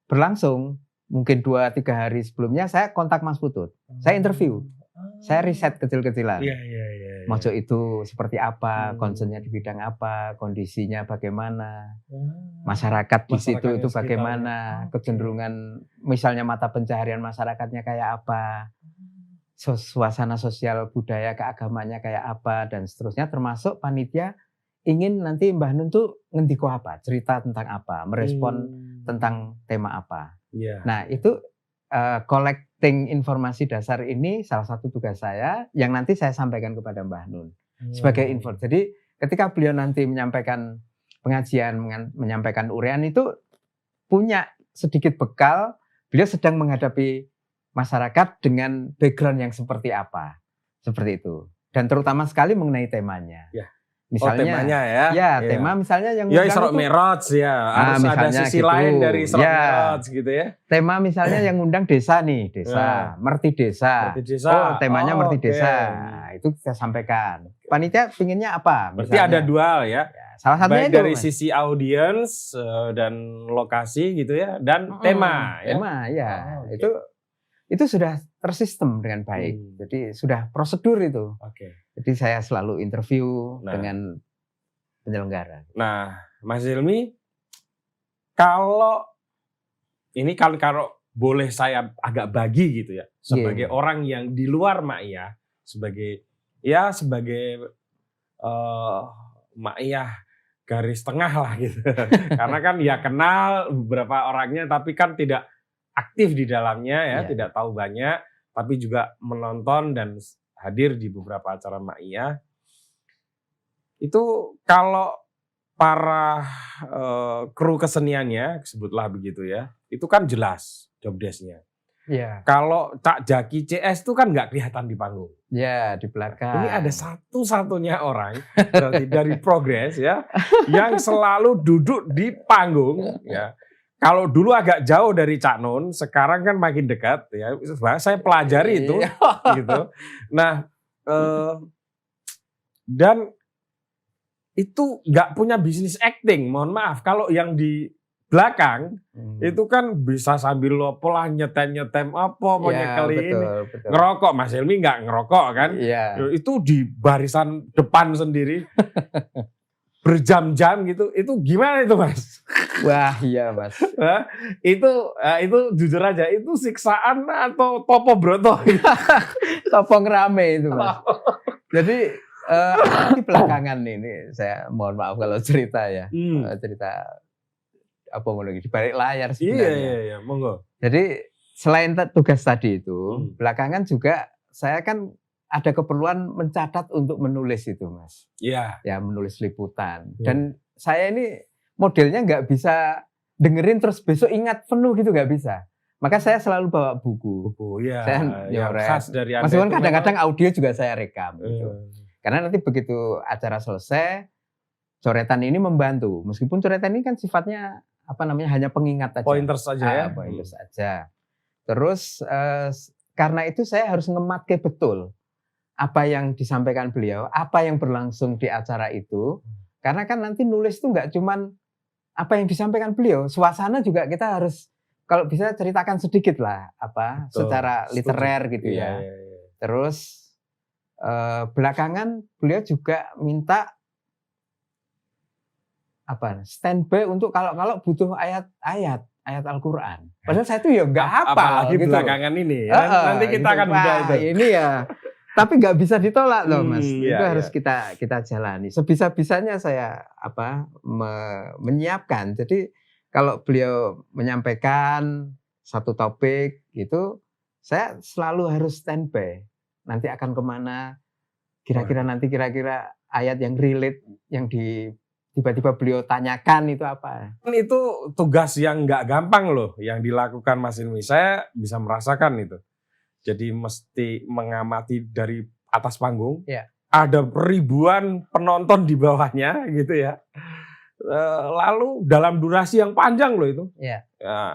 berlangsung, mungkin 2-3 hari sebelumnya saya kontak Mas Putut, saya interview, saya riset kecil-kecilan. Mojok itu seperti apa, concernnya di bidang apa, kondisinya bagaimana, masyarakat di situ itu bagaimana, kecenderungan misalnya mata pencaharian masyarakatnya kayak apa, suasana sosial budaya keagamanya kayak apa, dan seterusnya, termasuk panitia ingin nanti Mbah Nun tuh ngendiko apa, cerita tentang apa, merespon tentang tema apa. Nah itu collecting informasi dasar ini salah satu tugas saya yang nanti saya sampaikan kepada Mbah Nun sebagai info. Jadi ketika beliau nanti menyampaikan pengajian, menyampaikan uraian, itu punya sedikit bekal beliau sedang menghadapi masyarakat dengan background yang seperti apa, seperti itu. Dan terutama sekali mengenai temanya. Misalnya, temanya ya. Tema misalnya yang Isra Mi'raj harus ada sisi gitu lain dari Isra Mi'raj gitu ya. Tema misalnya yang ngundang desa nih, Merti Desa. Oh, temanya Merti Desa. Nah, itu kita sampaikan. Panitia pinginnya apa? Berarti ada dual ya. Salah satunya baik itu dari sisi audiens dan lokasi gitu ya, dan tema. Tema itu sudah tersistem dengan baik. Jadi sudah prosedur itu. Jadi saya selalu interview dengan penyelenggara. Nah, Mas Hilmi, kalau boleh saya agak bagi gitu ya, sebagai orang yang di luar Ma'iyah, sebagai Ma'iyah garis tengah lah gitu. Karena kan kenal beberapa orangnya, tapi kan tidak aktif di dalamnya tidak tahu banyak, tapi juga menonton dan hadir di beberapa acara Ma'iyah. Itu kalau para kru keseniannya, sebutlah begitu ya, itu kan jelas job desk-nya. Kalau Cak Jaki CS itu kan nggak kelihatan di panggung. Di belakang. Ini ada satu-satunya orang berarti dari Progres yang selalu duduk di panggung ya. Kalau dulu agak jauh dari Cak Nun, sekarang kan makin dekat ya. Saya pelajari itu gitu. Nah, dan itu nggak punya bisnis acting. Mohon maaf, kalau yang di belakang itu kan bisa sambil lo pola nyetem apa mau nyekel ini. Betul. Ngerokok, Mas Helmi nggak ngerokok kan? Iya. Itu di barisan depan sendiri berjam-jam gitu. Itu gimana itu, Mas? Wah, iya, Mas. itu jujur aja itu siksaan atau topo broto? Topong rame itu, Mas. Jadi di belakangan ini saya mohon maaf kalau cerita ya. Cerita apa lagi di balik layar sebenarnya. Iya, monggo. Jadi selain tugas tadi itu, belakangan juga saya kan ada keperluan mencatat untuk menulis itu, Mas. Iya. Ya, menulis liputan. Dan saya ini modelnya nggak bisa dengerin terus besok ingat penuh gitu, nggak bisa. Maka saya selalu bawa buku. Iya. Saya nyoret. Khas dari Anda. Meskipun kadang-kadang audio juga saya rekam. Gitu. Karena nanti begitu acara selesai, coretan ini membantu. Meskipun coretan ini kan sifatnya hanya pengingat aja. Pointers saja ya. Pointers saja. Terus karena itu saya harus ngematke betul apa yang disampaikan beliau, apa yang berlangsung di acara itu. Karena kan nanti nulis itu nggak cuman apa yang disampaikan beliau, suasana juga kita harus kalau bisa ceritakan sedikit lah secara literer gitu ya. Terus belakangan beliau juga minta standby untuk kalau butuh ayat Al-Quran. Padahal saya tuh ya nggak hafal. Apalagi gitu. Belakangan ini. Nanti kita akan udah itu. Ini ya. Tapi nggak bisa ditolak loh, Mas. Itu harus kita jalani. Sebisa-bisanya saya menyiapkan. Jadi kalau beliau menyampaikan satu topik itu, saya selalu harus standby. Nanti akan kemana? Kira-kira ayat yang relate yang tiba-tiba beliau tanyakan itu apa? Itu tugas yang nggak gampang loh yang dilakukan Mas Hilmi. Saya bisa merasakan itu. Jadi mesti mengamati dari atas panggung. Ya. Ada ribuan penonton di bawahnya gitu ya. Lalu dalam durasi yang panjang loh itu. Ya.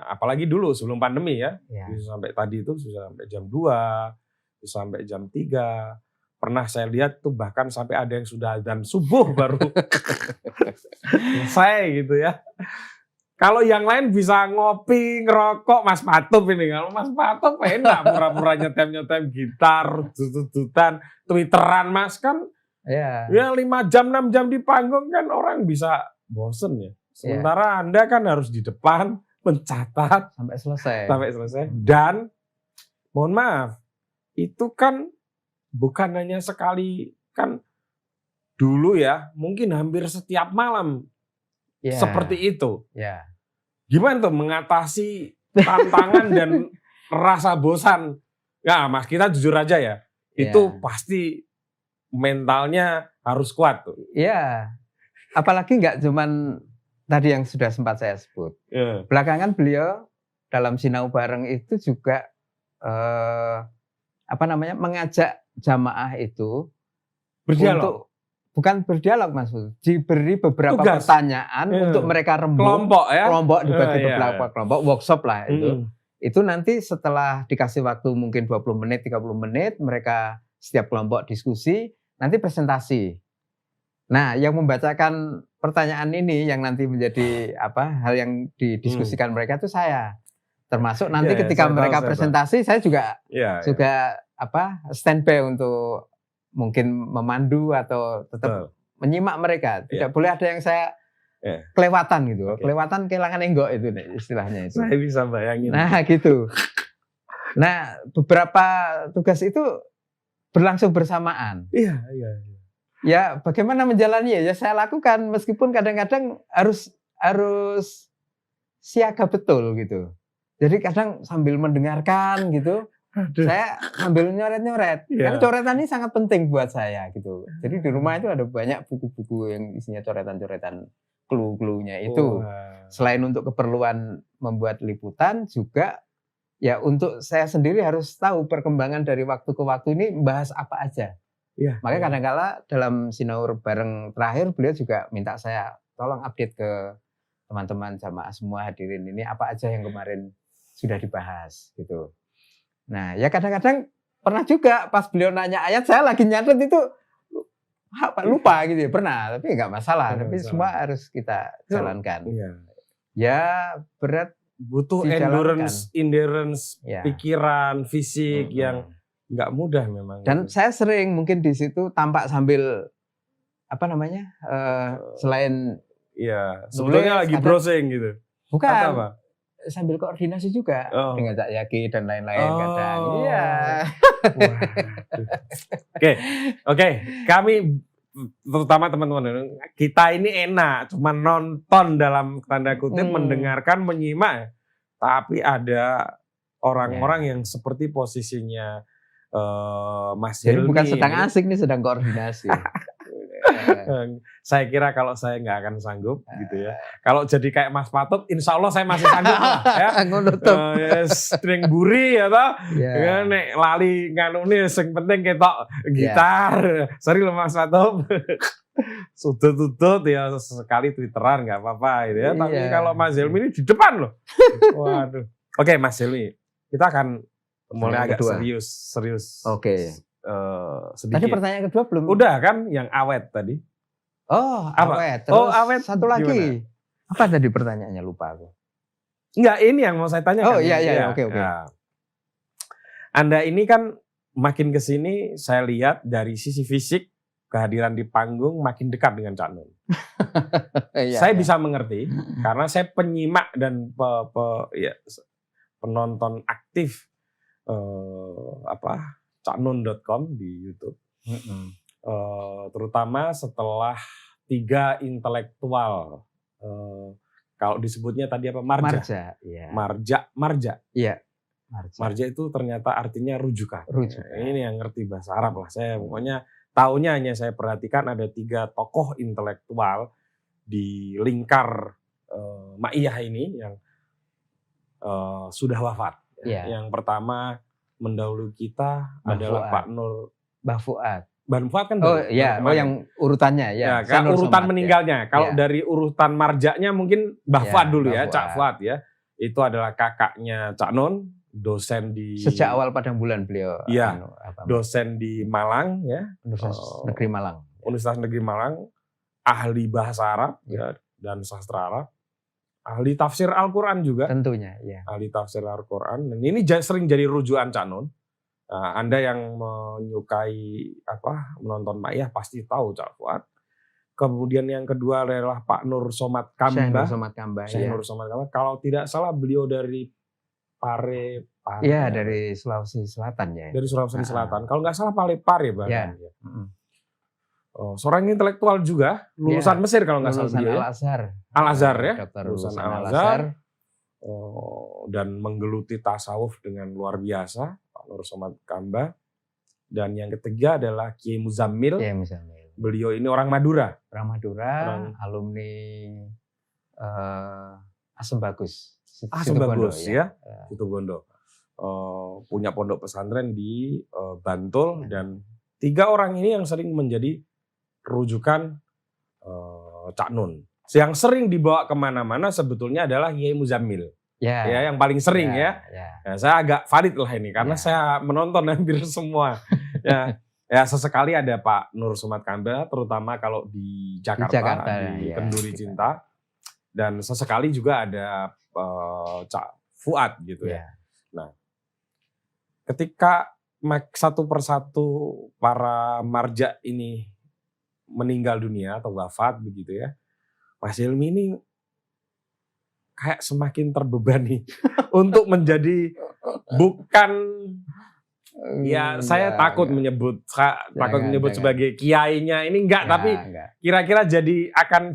Apalagi dulu sebelum pandemi ya. Bisa sampai tadi itu bisa sampai jam 2, bisa sampai jam 3. Pernah saya lihat tuh bahkan sampai ada yang sudah adzan subuh baru selesai gitu ya. Kalau yang lain bisa ngopi, ngerokok, Mas Patup ini. Kalau Mas Patup enak pura-pura nyetem gitar, dutan, twitteran Mas kan. Ya 5 jam, 6 jam di panggung kan orang bisa bosen ya. Sementara Anda kan harus di depan mencatat sampai selesai. Dan mohon maaf, itu kan bukan hanya sekali, kan dulu ya, mungkin hampir setiap malam seperti itu. Gimana tuh mengatasi tantangan dan rasa bosan? Ya, Mas, kita jujur aja ya, itu pasti mentalnya harus kuat tuh. Iya, apalagi nggak cuman tadi yang sudah sempat saya sebut. Belakangan beliau dalam Sinau Bareng itu juga mengajak jamaah itu berdialog. Bukan berdialog, Mas, diberi beberapa pertanyaan untuk mereka rembuk, kelompok dibagi beberapa kelompok, workshop lah itu. Itu nanti setelah dikasih waktu mungkin 20 menit, 30 menit, mereka setiap kelompok diskusi, nanti presentasi. Nah, yang membacakan pertanyaan ini yang nanti menjadi hal yang didiskusikan mereka itu saya. Termasuk nanti ketika mereka presentasi, saya juga standby untuk mungkin memandu atau tetap menyimak mereka. Tidak boleh ada yang saya kelewatan gitu. Kelewatan kehilangan enggok itu istilahnya itu. Saya bisa bayangin. Nah, gitu. Nah, beberapa tugas itu berlangsung bersamaan. Iya. Ya, bagaimana menjalaninya? Ya saya lakukan meskipun kadang-kadang harus siaga betul gitu. Jadi kadang sambil mendengarkan gitu. Saya sambil nyoret-nyoret. Karena coretan ini sangat penting buat saya gitu. Jadi di rumah itu ada banyak buku-buku yang isinya coretan-coretan clue-cluenya itu. Selain untuk keperluan membuat liputan juga ya untuk saya sendiri harus tahu perkembangan dari waktu ke waktu ini bahas apa aja. Makanya kadang-kala dalam Sinaur Bareng terakhir beliau juga minta saya tolong update ke teman-teman jamaah semua hadirin ini apa aja yang kemarin sudah dibahas gitu. Nah, ya kadang-kadang pernah juga pas beliau nanya ayat saya lagi nyatet itu lupa gitu ya, pernah, tapi nggak masalah, tapi semua harus kita jalankan. Ya berat. Butuh Dijalankan. endurance, Ya. pikiran, fisik yang nggak mudah memang. Dan saya sering mungkin di situ tampak sambil selain iya, sebetulnya lagi kadang- browsing gitu. bukan Atau apa? sambil koordinasi juga dengan Cak Yaki dan lain-lain kadang. Oh. Iya. Oke, kami terutama teman-teman kita ini enak cuma nonton dalam tanda kutip, mendengarkan, menyimak, tapi ada orang-orang yang seperti posisinya Mas Jadi Hilmi bukan sedang ini. asik nih, sedang koordinasi. Saya kira kalau saya nggak akan sanggup gitu ya. Kalau jadi kayak Mas Patut, insya Allah saya masih sanggup lah ya. String buri ya toh. Ya, nek lali nganu nih, sing penting ketok gitar. Sorry loh Mas Patut. Sudut-sudut ya sekali twitteran nggak apa-apa gitu ya. Tapi kalau Mas Hilmi ini di depan loh. Waduh. Oke Mas Hilmi, kita akan mulai agak serius. Oke. Sedikit. Tadi pertanyaan kedua belum? Udah kan yang awet tadi. Oh, apa? awet. Terus awet. Satu lagi. Gimana? Apa tadi pertanyaannya, lupa aku. Enggak, ini yang mau saya tanyakan. Oh iya, oke. Ya. Anda ini kan makin kesini saya lihat dari sisi fisik, kehadiran di panggung makin dekat dengan Cak Nun. Saya bisa mengerti karena saya penyimak dan penonton aktif caknun.com di YouTube. Terutama setelah 3 intelektual, kalau disebutnya tadi apa, marja. Iya. Marja itu ternyata artinya rujukan. Ini yang ngerti bahasa Arab lah. Saya pokoknya taunya hanya saya perhatikan ada 3 tokoh intelektual di lingkar Ma'iyah ini yang sudah wafat. Yang pertama mendahului kita adalah Pak Nur. Mbah Fuad. Mbah Fuad kan yang urutannya ya. Kan urutan meninggalnya. Kalau dari urutan marjaknya mungkin Mbah Fuad dulu ya, Cak Fuad ya. Itu adalah kakaknya Cak Nun, dosen di sejak awal Padang Bulan beliau. Iya. Dosen di Malang ya. Universitas Negeri Malang. Universitas Negeri Malang, ahli bahasa Arab ya, dan sastra Arab. Ahli tafsir Al-Quran juga. Tentunya, ya. Ahli tafsir Al-Quran. Dan ini sering jadi rujukan Cak Nun. Nah, Anda yang menyukai menonton Ma'iyah pasti tahu Cak Fuad. Kemudian yang kedua adalah Pak Nur Somad Kamba. Syekh Nur Somad Kamba. Kalau tidak salah beliau dari Pare. Iya, dari Sulawesi Selatan ya. Dari Sulawesi Selatan. Kalau nggak salah Pare bahkan. Ya. Seorang intelektual juga, lulusan Mesir kalau nggak salah. Lulusan Al-Azhar. Al-Azhar ya. Lulusan Al-Azhar. Dan menggeluti tasawuf dengan luar biasa, Pak Nur Somad Kamba. Dan yang ketiga adalah Kiai Muzammil. Beliau ini orang Madura. Alumni Asem Bagus. Asem Bagus ya. Situbondo. Punya pondok pesantren di Bantul dan 3 orang ini yang sering menjadi rujukan Cak Nun. Yang sering dibawa kemana-mana sebetulnya adalah Kiai Muzammil. Ya, yang paling sering ya. Nah, saya agak valid lah ini karena saya menonton hampir semua. Ya sesekali ada Pak Nur Somad Kamba, terutama kalau di Jakarta di Kenduri Cinta. Dan sesekali juga ada Cak Fuad gitu ya. Nah, ketika satu persatu para marja ini meninggal dunia atau wafat begitu ya, Mas Hilmi ini kayak semakin terbebani untuk menjadi bukan saya takut menyebut sebagai kiainya ini tapi kira-kira jadi akan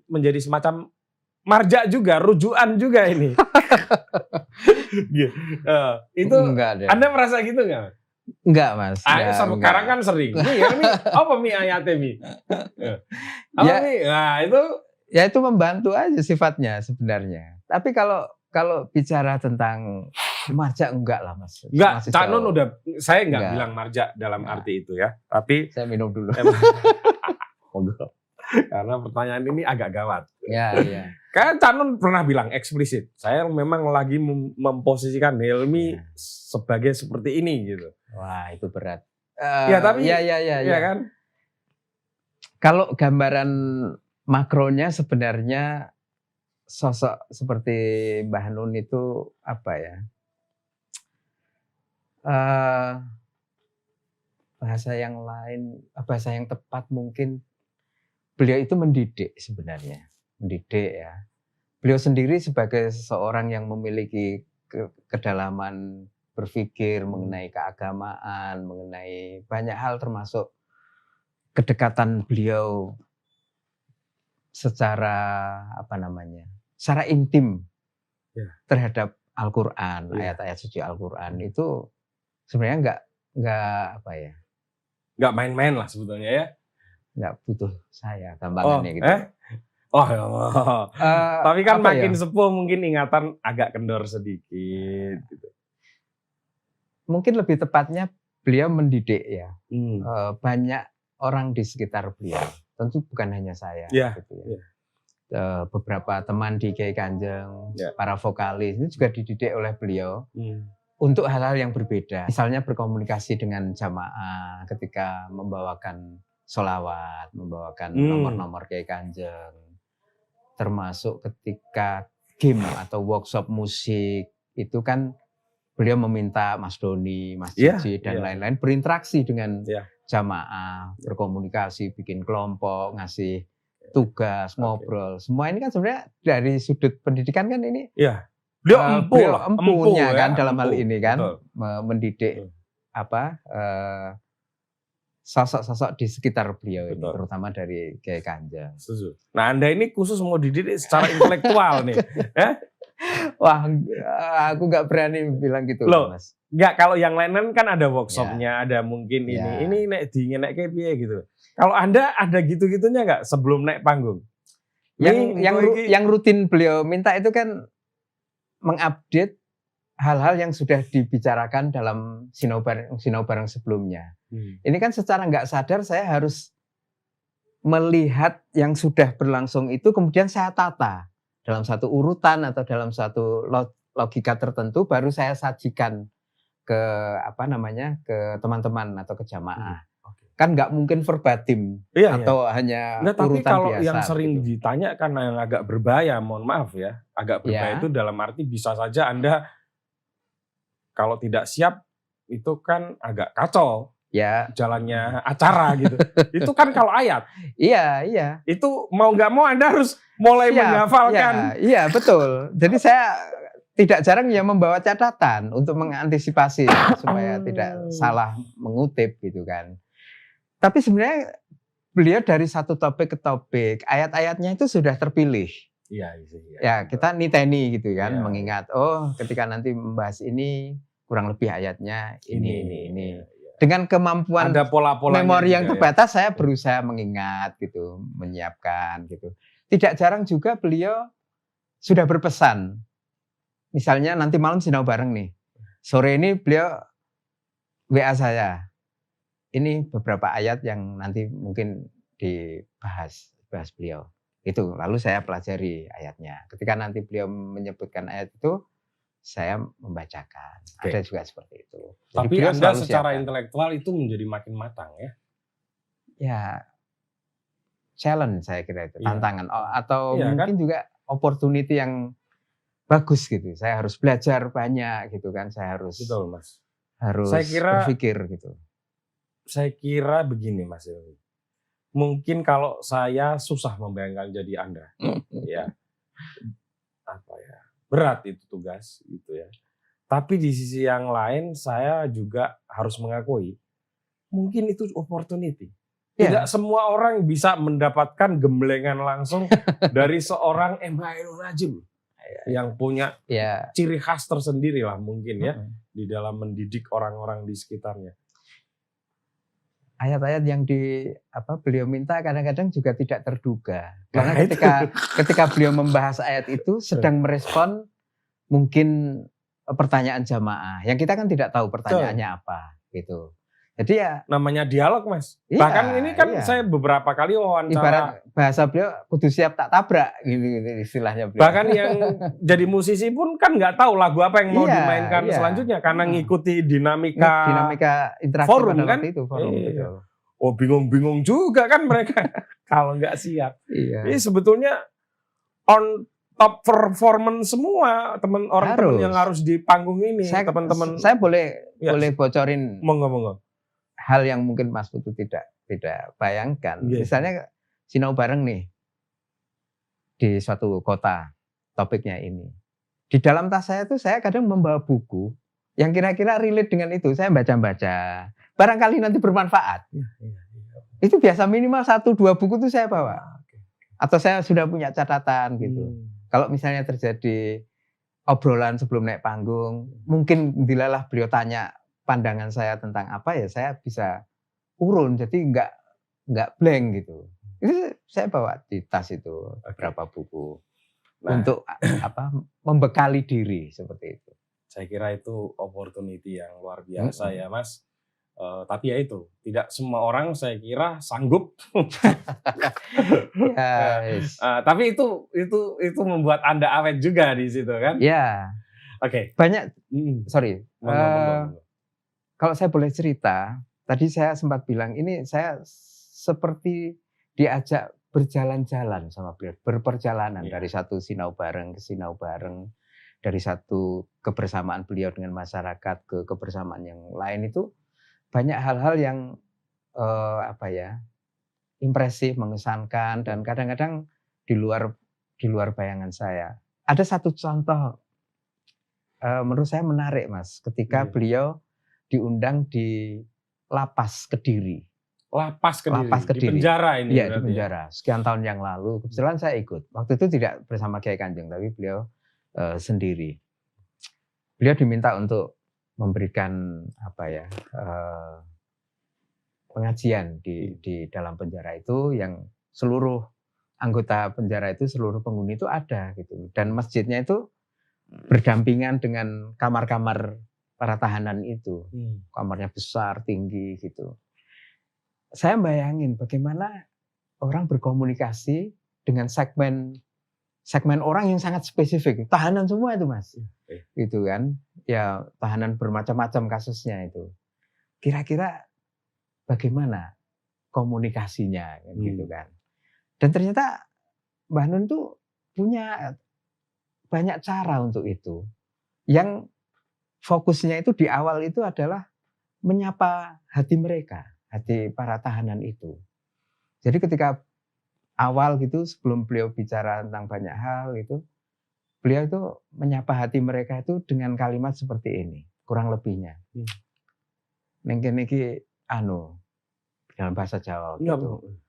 menjadi semacam marja juga, rujukan juga ini. Itu Anda merasa gitu nggak? Enggak, Mas. Sekarang kan sering. Apa ayatnya Mi? Nah itu ya itu membantu aja sifatnya sebenarnya. Tapi kalau bicara tentang marja enggak lah, Mas. Enggak, Cak Nun saya enggak bilang marja dalam arti itu ya. Tapi saya minum dulu. Karena pertanyaan ini agak gawat. Ya. Kan Cak Nun pernah bilang eksplisit, saya memang lagi memposisikan Hilmi sebagai seperti ini gitu. Wah, itu berat. Tapi ya kan. Kalau gambaran makronya sebenarnya sosok seperti Mbah Nun itu apa ya? Bahasa yang lain, bahasa yang tepat mungkin beliau itu mendidik sebenarnya, mendidik ya. Beliau sendiri sebagai seseorang yang memiliki kedalaman berpikir mengenai keagamaan, mengenai banyak hal termasuk kedekatan beliau secara secara intim terhadap Al-Quran, ayat-ayat suci Al-Quran itu sebenarnya nggak main-main lah sebetulnya ya. Nggak butuh saya gampangannya gitu. Tapi kan makin sepuh mungkin ingatan agak kendor sedikit gitu. Mungkin lebih tepatnya beliau mendidik ya. Banyak orang di sekitar beliau. Tentu bukan hanya saya. Gitu ya. Beberapa teman di Kiai Kanjeng, para vokalis ini juga dididik oleh beliau untuk hal-hal yang berbeda. Misalnya berkomunikasi dengan jamaah ketika membawakan sholawat, membawakan nomor-nomor Kiai Kanjeng. Termasuk ketika game atau workshop musik itu kan beliau meminta Mas Doni, Mas Cici dan lain-lain berinteraksi dengan jamaah, berkomunikasi, bikin kelompok, ngasih tugas, ngobrol. Semua ini kan sebenarnya dari sudut pendidikan kan ini beliau empunya kan dalam hal ini kan mendidik sosok-sosok di sekitar beliau ini, terutama dari Kiai Kanjeng. Nah, Anda ini khusus mau dididik secara intelektual nih, Wah, aku nggak berani bilang gitu loh, Mas. Nggak, kalau yang lain kan ada workshopnya, ada mungkin ini nek kayak piye gitu. Kalau Anda ada gitu-gitunya nggak sebelum naik panggung? Yang rutin beliau minta itu kan mengupdate hal-hal yang sudah dibicarakan dalam sinau bareng sebelumnya. Ini kan secara nggak sadar saya harus melihat yang sudah berlangsung itu kemudian saya tata dalam satu urutan atau dalam satu logika tertentu, baru saya sajikan ke ke teman-teman atau ke jamaah. Kan nggak mungkin verbatim atau hanya tapi urutan kalau biasa. Yang sering ditanya kan yang agak berbahaya, mohon maaf ya, agak berbahaya itu dalam arti bisa saja Anda kalau tidak siap itu kan agak kacau jalannya acara gitu. Itu kan kalau ayat. Iya. Itu mau nggak mau Anda harus mulai menghafalkan. Iya, betul. Jadi saya tidak jarang membawa catatan untuk mengantisipasi supaya tidak salah mengutip gitu kan. Tapi sebenarnya beliau dari satu topik ke topik, ayat-ayatnya itu sudah terpilih. Iya. Ya, kita niteni gitu kan, mengingat ketika nanti membahas ini kurang lebih ayatnya ini. Dengan kemampuan ada memori yang terbatas, saya berusaha mengingat gitu, menyiapkan gitu. Tidak jarang juga beliau sudah berpesan. Misalnya nanti malam sinau bareng nih. Sore ini beliau WA saya. Ini beberapa ayat yang nanti mungkin dibahas beliau. Itu lalu saya pelajari ayatnya. Ketika nanti beliau menyebutkan ayat itu, saya membacakan. Ada juga seperti itu. Tapi Anda secara intelektual itu menjadi makin matang ya? Ya, challenge saya kira itu, tantangan. Atau mungkin juga opportunity yang bagus gitu. Saya harus belajar banyak gitu kan. Saya harus berpikir gitu. Saya kira begini Mas Ilmi. Mungkin kalau saya susah membayangkan jadi Anda. Berat itu tugas gitu ya. Tapi di sisi yang lain saya juga harus mengakui mungkin itu opportunity. Tidak semua orang bisa mendapatkan gemblengan langsung dari seorang Mbah Ainun Najm yang punya ciri khas tersendiri lah mungkin ya di dalam mendidik orang-orang di sekitarnya. Ayat-ayat yang beliau minta kadang-kadang juga tidak terduga. Karena ketika beliau membahas ayat itu sedang merespon mungkin pertanyaan jamaah yang kita kan tidak tahu pertanyaannya apa gitu. Jadi namanya dialog Mas. Bahkan ini kan saya beberapa kali wawancara. Ibarat bahasa beliau kudu siap tak tabrak gitu istilahnya beliau. Bahkan yang jadi musisi pun kan nggak tahu lagu apa yang mau dimainkan selanjutnya karena ngikuti dinamika interaksi forum kan. Betul. Bingung-bingung juga kan mereka kalau nggak siap. Ini sebetulnya on top performance semua teman yang harus di panggung ini. Teman-teman. Saya boleh bocorin monggo. hal yang mungkin Mas Putu tidak bayangkan. Misalnya sinau bareng nih di suatu kota, topiknya ini. Di dalam tas saya tuh saya kadang membawa buku yang kira-kira relate dengan itu. Saya baca-baca. Barangkali nanti bermanfaat. Itu biasa minimal 1-2 buku tuh saya bawa. Atau saya sudah punya catatan gitu. Kalau misalnya terjadi obrolan sebelum naik panggung, mungkin dilalah beliau tanya pandangan saya tentang apa ya, saya bisa urun, jadi nggak blank gitu. Itu saya bawa di tas itu beberapa buku untuk membekali diri seperti itu. Saya kira itu opportunity yang luar biasa ya Mas. Tapi ya itu tidak semua orang saya kira sanggup. Tapi itu membuat Anda awet juga di situ kan? Ya. Oke. Banyak. Sorry. Kalau saya boleh cerita, tadi saya sempat bilang ini saya seperti diajak berjalan-jalan sama beliau, berperjalanan dari satu sinau bareng ke sinau bareng, dari satu kebersamaan beliau dengan masyarakat ke kebersamaan yang lain itu banyak hal-hal yang impresif, mengesankan dan kadang-kadang di luar bayangan saya. Ada satu contoh menurut saya menarik Mas, ketika beliau diundang di Lapas Kediri. Lapas Kediri. Di penjara ini. Iya, di penjara. Sekian tahun yang lalu. Kebetulan saya ikut. Waktu itu tidak bersama Kiai Kanjeng, tapi beliau sendiri. Beliau diminta untuk memberikan pengajian di dalam penjara itu, yang seluruh anggota penjara itu, seluruh penghuni itu ada gitu. Dan masjidnya itu berdampingan dengan kamar-kamar para tahanan itu. Kamarnya besar, tinggi gitu. Saya bayangin bagaimana orang berkomunikasi dengan segmen orang yang sangat spesifik. Tahanan semua itu Mas. Gitu kan. Ya tahanan bermacam-macam kasusnya itu. Kira-kira bagaimana komunikasinya gitu kan. Dan ternyata Mbah Nun tuh punya banyak cara untuk itu. Yang fokusnya itu di awal itu adalah menyapa hati mereka, hati para tahanan itu. Jadi ketika awal gitu, sebelum beliau bicara tentang banyak hal itu, beliau itu menyapa hati mereka itu dengan kalimat seperti ini, kurang lebihnya. Neng kene iki dalam bahasa Jawa gitu.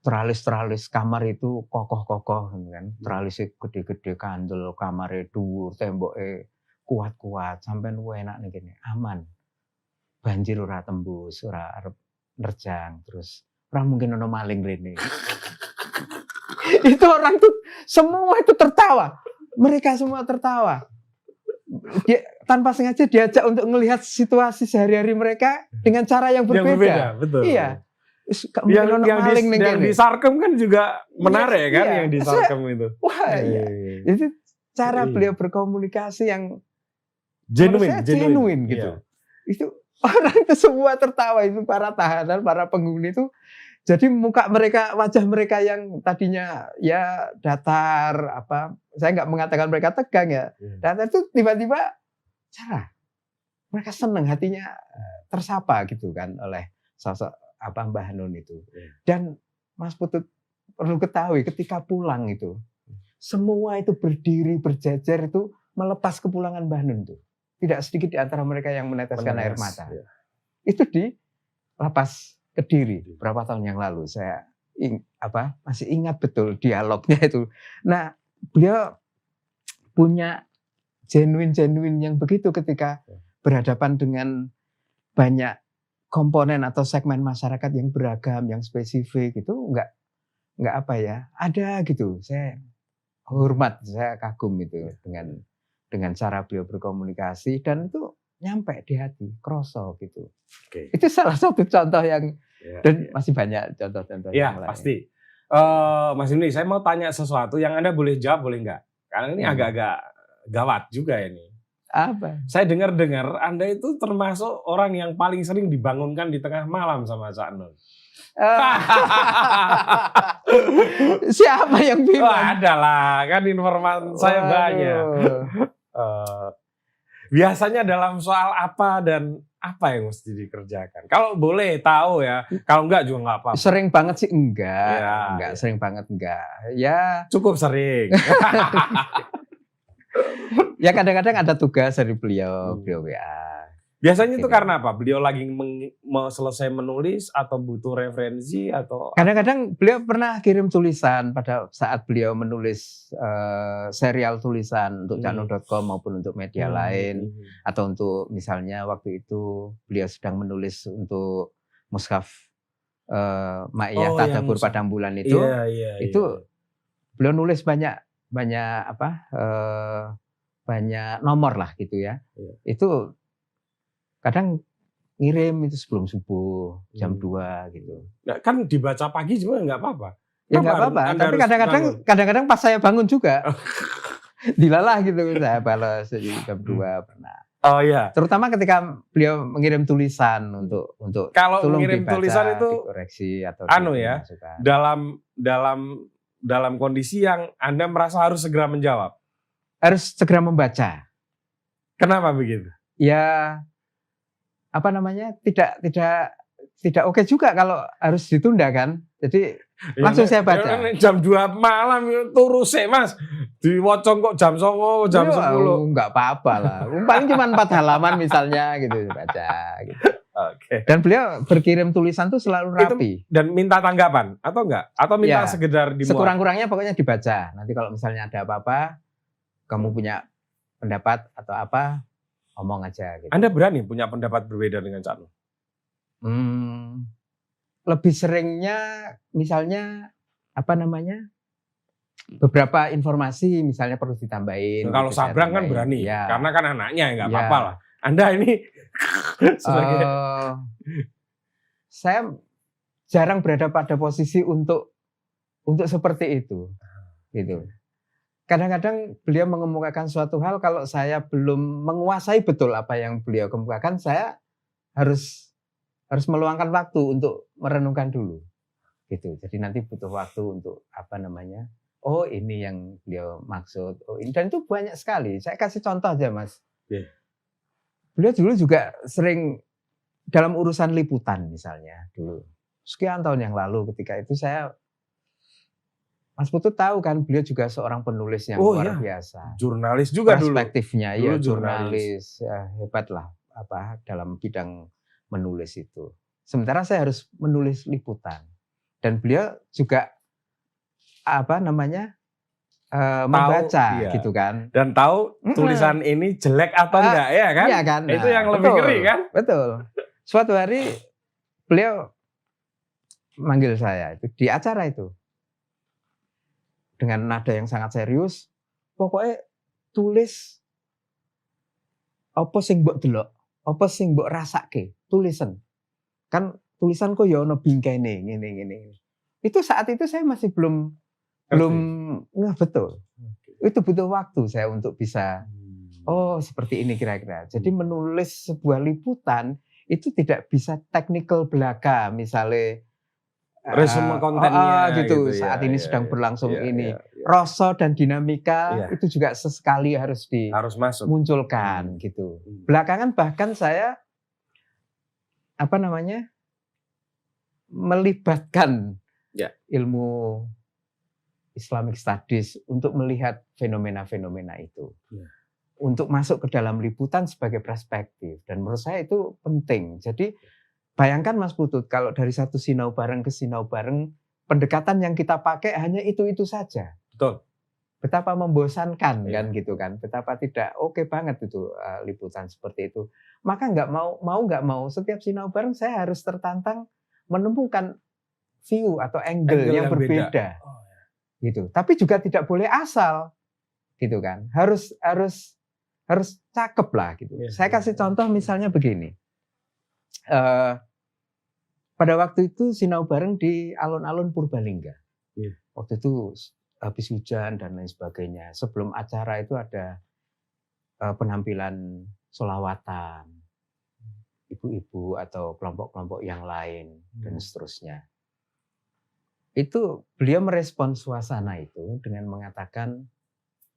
Teralis kamar itu kokoh-kokoh kan. Teralisnya gede-gede, kandel, kamarnya dhuwur, temboknya kuat-kuat, sampai enak nih gini, aman. Banjir ora tembus, ora arep nerjang, terus ora mungkin ono maling rene. Itu orang tuh semua itu tertawa. Mereka semua tertawa. Tanpa sengaja diajak untuk melihat situasi sehari-hari mereka dengan cara yang berbeda. Betul. Iya. Yang di Sarkem kan juga menarik kan, yang di Sarkem itu. Wah, iya. Itu cara beliau berkomunikasi yang genuine gitu. Itu orang itu semua tertawa, itu para tahanan, para penghuni itu. Jadi wajah mereka yang tadinya ya datar, saya nggak mengatakan mereka tegang ya. Datar itu tiba-tiba mereka senang, hatinya tersapa gitu kan oleh sosok Mbah Nun itu. Dan Mas Putut perlu ketahui ketika pulang itu, semua itu berdiri berjajar itu melepas kepulangan Mbah Nun itu. Tidak sedikit di antara mereka yang meneteskan air mata. Ya. Itu di Lapas Kediri beberapa tahun yang lalu. Saya masih ingat betul dialognya itu. Nah, beliau punya genuine yang begitu ketika berhadapan dengan banyak komponen atau segmen masyarakat yang beragam, yang spesifik, itu enggak ada gitu. Saya hormat, saya kagum itu dengan cara beliau berkomunikasi, dan itu nyampe di hati, kroso gitu. Itu salah satu contoh yang masih banyak contoh-contoh yang lain. Pasti. Mas Yuni, saya mau tanya sesuatu yang Anda boleh jawab, boleh enggak? Karena ini agak-agak gawat juga ini. Apa? Saya dengar Anda itu termasuk orang yang paling sering dibangunkan di tengah malam sama Cak Nun. Siapa yang bilang? Oh, ada lah, kan informan saya banyak. Biasanya dalam soal apa dan apa yang mesti dikerjakan? Kalau boleh tahu ya, kalau enggak juga enggak apa-apa. Sering banget sih enggak, Ya. sering banget enggak. Ya cukup sering. Ya kadang-kadang ada tugas dari beliau WA. Biasanya itu karena apa? Beliau lagi selesai menulis atau butuh referensi atau? Kadang-kadang beliau pernah kirim tulisan pada saat beliau menulis serial tulisan untuk caknu.com maupun untuk media lain, atau untuk misalnya waktu itu beliau sedang menulis untuk mushaf Ma'iyah Tadabbur Padang Bulan itu, itu beliau nulis banyak nomor lah gitu ya. Itu kadang ngirim itu sebelum subuh jam 2 gitu. Nah, kan dibaca pagi juga nggak apa-apa. Ya nggak apa-apa. Tapi kadang-kadang pas saya bangun juga dilalah gitu saya balas jadi jam 2 pernah. Oh iya. Terutama ketika beliau mengirim tulisan untuk kalau mengirim dibaca, tulisan itu dikoreksi atau ya dalam kondisi yang Anda merasa harus segera menjawab. Harus segera membaca. Kenapa begitu? Ya tidak oke juga kalau harus ditunda kan. Jadi langsung saya baca. Jam 2 malam turu sih Mas. Diwocong kok jam 9, jam 10. Enggak apa-apa lah. Paling cuma 4 halaman misalnya gitu baca gitu. Oke. Dan beliau berkirim tulisan tuh selalu rapi. Dan minta tanggapan atau enggak? Atau minta sekedar dimuat? Sekurang-kurangnya pokoknya dibaca. Nanti kalau misalnya ada apa-apa, kamu punya pendapat atau apa, omong aja gitu. Anda berani punya pendapat berbeda dengan Caknu? Lebih seringnya misalnya beberapa informasi misalnya perlu ditambahin. Kalau Sabrang kan berani, karena kan anaknya ya nggak apa-apa lah. Anda ini sebagai saya jarang berada pada posisi untuk seperti itu, gitu. Kadang-kadang beliau mengemukakan suatu hal, kalau saya belum menguasai betul apa yang beliau kemukakan, saya harus meluangkan waktu untuk merenungkan dulu, gitu. Jadi nanti butuh waktu untuk oh ini yang beliau maksud, oh ini, dan itu banyak sekali. Saya kasih contoh aja Mas. Beliau dulu juga sering dalam urusan liputan misalnya dulu. Sekian tahun yang lalu ketika itu Mas Putut tahu kan, beliau juga seorang penulis yang luar biasa. Jurnalis juga dulu. Perspektifnya ya jurnalis, hebat lah dalam bidang menulis itu. Sementara saya harus menulis liputan. Dan beliau juga membaca gitu kan. Dan tahu tulisan ini jelek atau enggak ya kan? Iya kan. Itu yang lebih ngeri kan? Betul. Suatu hari beliau manggil saya itu di acara itu. Dengan nada yang sangat serius, pokoknya tulis apa sing mbok delok, apa sing mbok rasake, tulisan. Kan tulisan kok ya ono bingkaine ngene. Itu saat itu saya masih belum betul. Itu butuh waktu saya untuk bisa seperti ini kira-kira. Jadi menulis sebuah liputan itu tidak bisa technical belaka, misalnya resume kontennya gitu saat ini sedang berlangsung ini. Rasa dan dinamika itu juga sesekali harus dimunculkan gitu. Belakangan bahkan saya melibatkan ilmu Islamic Studies untuk melihat fenomena-fenomena itu. Untuk masuk ke dalam liputan sebagai perspektif, dan menurut saya itu penting. Jadi bayangkan Mas Putut, kalau dari satu sinau bareng ke sinau bareng, pendekatan yang kita pakai hanya itu saja. Betul. Betapa membosankan kan gitu kan. Betapa tidak oke banget itu liputan seperti itu. Maka nggak mau setiap sinau bareng saya harus tertantang menemukan view atau angle yang berbeda. Gitu. Tapi juga tidak boleh asal. Gitu kan. Harus cakep lah gitu. Saya kasih contoh misalnya begini. Pada waktu itu sinau bareng di alun-alun Purbalingga. Waktu itu habis hujan dan lain sebagainya. Sebelum acara itu ada penampilan sholawatan. ibu-ibu atau kelompok-kelompok yang lain dan seterusnya. Itu beliau merespon suasana itu dengan mengatakan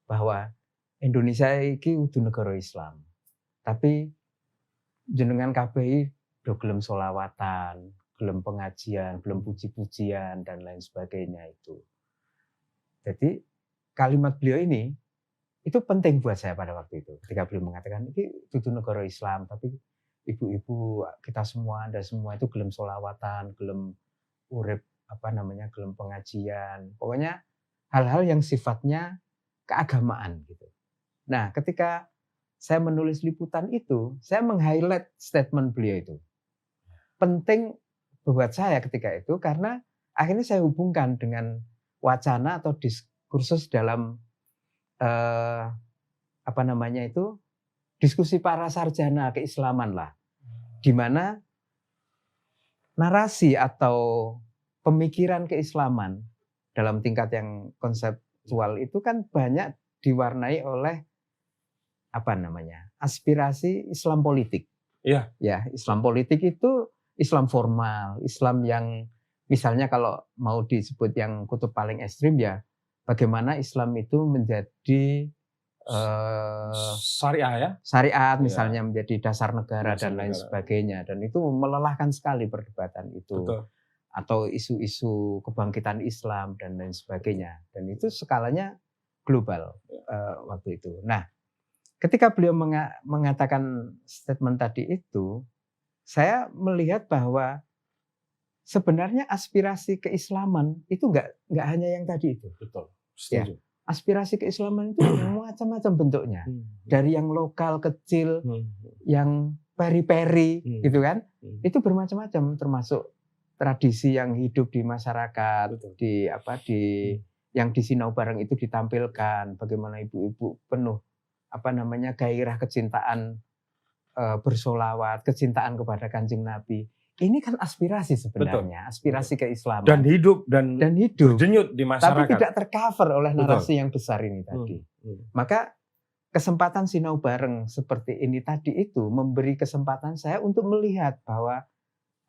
bahwa Indonesia iki kudu negara Islam. Tapi jenengan KBI do gelem sholawatan, gelem pengajian, gelem puji-pujian dan lain sebagainya itu. Jadi kalimat beliau ini itu penting buat saya pada waktu itu. Ketika beliau mengatakan ini kudu negara Islam, tapi ibu-ibu kita semua, Anda semua itu gelem sholawatan, gelem urip gelem pengajian. Pokoknya hal-hal yang sifatnya keagamaan gitu. Nah, ketika saya menulis liputan itu, saya meng-highlight statement beliau itu. Penting buat saya ketika itu karena akhirnya saya hubungkan dengan wacana atau diskursus dalam diskusi para sarjana keislaman lah. Di mana narasi atau pemikiran keislaman dalam tingkat yang konseptual itu kan banyak diwarnai oleh aspirasi Islam politik. Iya. Ya, Islam politik itu Islam formal, Islam yang misalnya kalau mau disebut yang kutub paling ekstrim ya, bagaimana Islam itu menjadi syariat misalnya menjadi dasar negara dan lain sebagainya, dan itu melelahkan sekali perdebatan itu. Betul. Atau isu-isu kebangkitan Islam dan lain sebagainya, dan itu skalanya global waktu itu. Nah, ketika beliau mengatakan statement tadi itu, saya melihat bahwa sebenarnya aspirasi keislaman itu nggak hanya yang tadi itu. Betul. Ya, Setuju. aspirasi keislaman itu macam-macam bentuknya, dari yang lokal kecil, yang peri-peri, gitu kan, itu bermacam-macam, termasuk tradisi yang hidup di masyarakat. Betul. Yang di Sinau Bareng itu ditampilkan bagaimana ibu-ibu penuh gairah kecintaan bersolawat, kecintaan kepada Kanjeng Nabi. Ini kan aspirasi sebenarnya. Betul. Aspirasi keislaman dan hidup berdenyut di masyarakat, tapi tidak tercover oleh narasi yang besar ini tadi. Maka kesempatan Sinau Bareng seperti ini tadi itu memberi kesempatan saya untuk melihat bahwa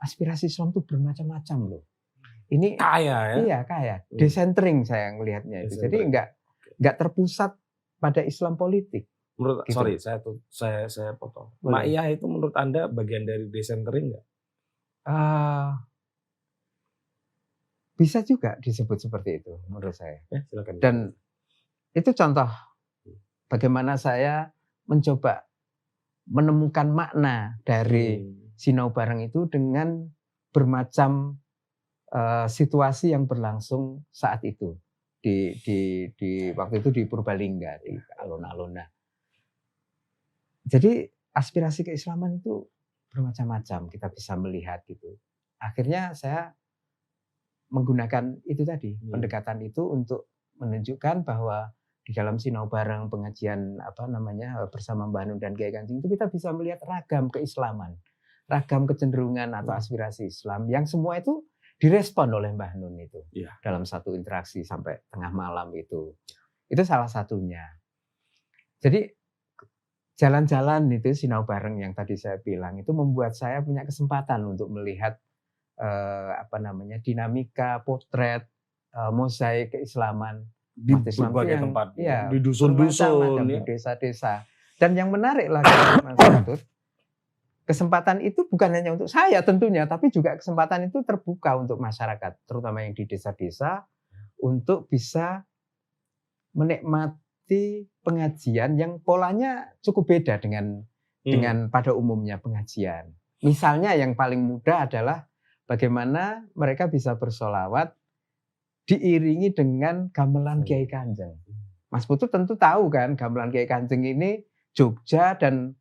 aspirasi Islam itu bermacam-macam loh. Ini kaya ya? Iya, kaya. Decentering saya melihatnya itu. Jadi enggak terpusat pada Islam politik. Menurut gitu. Saya potong. Ma'iyah itu menurut Anda bagian dari decentering enggak? Bisa juga disebut seperti itu menurut saya. Silakan. Dan itu contoh bagaimana saya mencoba menemukan makna dari Sinau Bareng itu dengan bermacam situasi yang berlangsung saat itu di waktu itu di Purbalingga, di alun-alun. Jadi aspirasi keislaman itu bermacam-macam, kita bisa melihat gitu. Akhirnya saya menggunakan itu tadi, pendekatan itu untuk menunjukkan bahwa di dalam Sinau Bareng pengajian bersama Mbah Nun dan Kiai Kanjeng itu kita bisa melihat ragam keislaman, ragam kecenderungan atau aspirasi Islam yang semua itu direspon oleh Mbah Nun itu dalam satu interaksi sampai tengah malam itu salah satunya. Jadi jalan-jalan itu Sinau Bareng yang tadi saya bilang itu membuat saya punya kesempatan untuk melihat dinamika potret mosaik keislaman di berbagai tempat, di dusun-dusun, di desa-desa. Dan yang menarik lagi Mas Gatut, kesempatan itu bukan hanya untuk saya tentunya, tapi juga kesempatan itu terbuka untuk masyarakat, terutama yang di desa-desa, untuk bisa menikmati pengajian yang polanya cukup beda dengan pada umumnya pengajian. Misalnya yang paling mudah adalah bagaimana mereka bisa bersolawat diiringi dengan gamelan Kiai Kanjeng. Mas Putu tentu tahu kan gamelan Kiai Kanjeng ini Jogja dan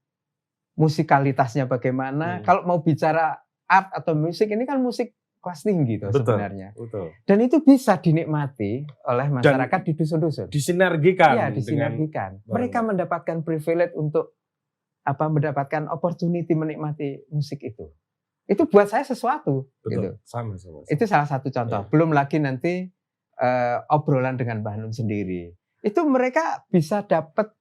musikalitasnya bagaimana. Kalau mau bicara art atau musik ini kan musik kelas tinggi tuh sebenarnya. Betul. Dan itu bisa dinikmati oleh masyarakat di dusun-dusun. Disinergikan. Iya, disinergikan. Mereka mendapatkan privilege untuk mendapatkan opportunity menikmati musik itu. Itu buat saya sesuatu. Betul. Gitu. Sama. Itu salah satu contoh. Belum lagi nanti obrolan dengan Mbah Nun sendiri. Itu mereka bisa dapat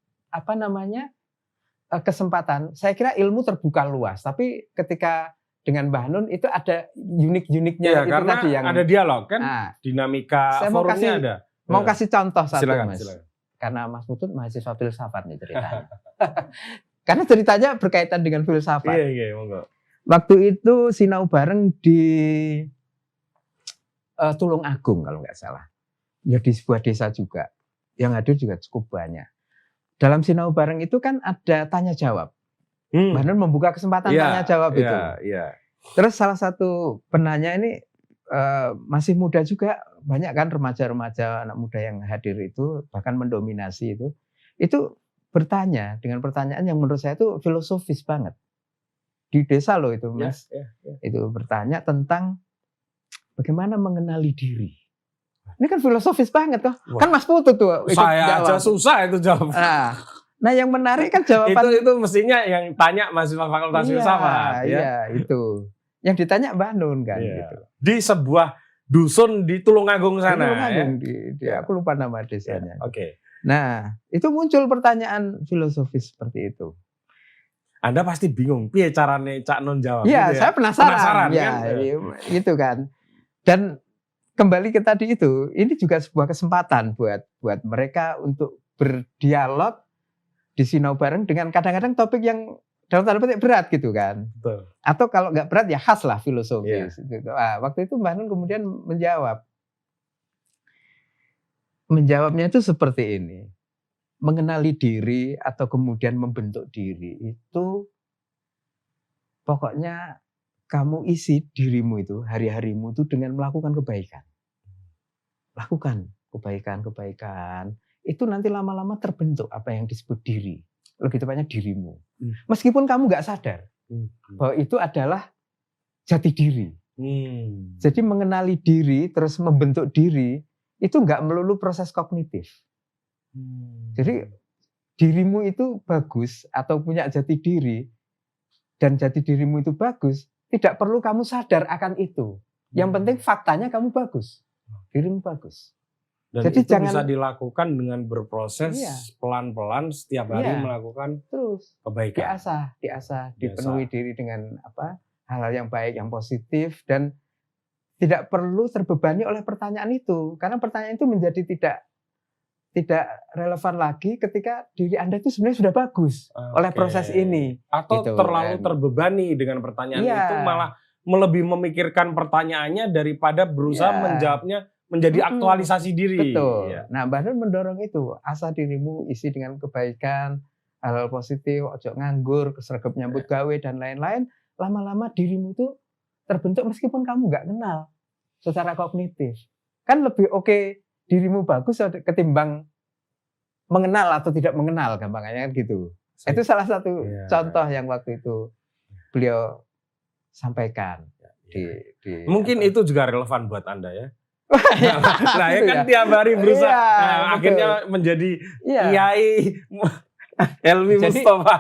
kesempatan, saya kira ilmu terbuka luas. Tapi ketika dengan Mbah Nun itu ada unik-uniknya ya, itu karena tadi yang ada dialog kan, saya dinamika mau forumnya kasih, ada. mau kasih contoh satu, silakan, Mas. silakan. Karena Mas Putut mahasiswa filsafat nih ceritanya. Karena ceritanya berkaitan dengan filsafat. Iya, monggo. Waktu itu sinau bareng di Tulung Agung kalau nggak salah. Ya di sebuah desa juga. Yang hadir juga cukup banyak. Dalam sinau bareng itu kan ada tanya jawab. Mbah Nun membuka kesempatan tanya jawab itu. Iya. Terus salah satu penanya ini masih muda juga, banyak kan remaja-remaja anak muda yang hadir itu, bahkan mendominasi itu bertanya dengan pertanyaan yang menurut saya itu filosofis banget. Di desa loh itu, Mas. Itu bertanya tentang bagaimana mengenali diri. Ini kan filosofis banget toh. Kan Mas Putut tuh ikut saya jawab. aja susah itu jawab. Nah yang menarik kan jawaban itu mestinya yang tanya mahasiswa fakultas filsafat. Iya, itu. Yang ditanya Mbah Nun kan gitu. Di sebuah dusun di Tulungagung sana. Tulungagung aku lupa nama desanya. Oke. Nah, itu muncul pertanyaan filosofis seperti itu. Anda pasti bingung, piye carane Cak Nun jawab? Iya, gitu ya? saya penasaran ya, kan? Gitu kan. Dan kembali ke tadi itu, ini juga sebuah kesempatan buat mereka untuk berdialog di sinau bareng dengan kadang-kadang topik yang dalam tanda petik berat gitu kan. Betul. Atau kalau nggak berat ya khas lah filosofis. Gitu. Waktu itu Mbah Nun kemudian menjawab. Menjawabnya itu seperti ini. Mengenali diri atau kemudian membentuk diri itu pokoknya kamu isi dirimu itu, hari-harimu itu dengan melakukan kebaikan. Lakukan kebaikan. Itu nanti lama-lama terbentuk apa yang disebut diri. Lebih tepatnya dirimu. Meskipun kamu nggak sadar bahwa itu adalah jati diri. Jadi mengenali diri terus membentuk diri itu nggak melulu proses kognitif. Jadi dirimu itu bagus atau punya jati diri dan jati dirimu itu bagus, tidak perlu kamu sadar akan itu. Yang penting faktanya kamu bagus, dirimu bagus. Dan jadi itu bisa dilakukan dengan berproses pelan-pelan setiap hari melakukan terus kebaikan. Diasah, dipenuhi diri dengan hal-hal yang baik, yang positif dan tidak perlu terbebani oleh pertanyaan itu karena pertanyaan itu menjadi tidak relevan lagi ketika diri Anda itu sebenarnya sudah bagus oleh proses ini. Atau gitu, terlalu terbebani dengan pertanyaan itu malah lebih memikirkan pertanyaannya daripada berusaha menjawabnya menjadi aktualisasi diri. Betul. Nah, Mbah Nun mendorong itu, asah dirimu isi dengan kebaikan, hal-hal positif, ojo nganggur, sregep nyambut gawe dan lain-lain. Lama-lama dirimu itu terbentuk meskipun kamu nggak kenal secara kognitif. Kan lebih oke dirimu bagus ketimbang mengenal atau tidak mengenal, gampangnya kan gitu. Itu salah satu contoh yang waktu itu beliau sampaikan. Mungkin itu juga relevan buat Anda ya. Nah ya kan tiap hari berusaha akhirnya menjadi kiai Helmi Mustafa.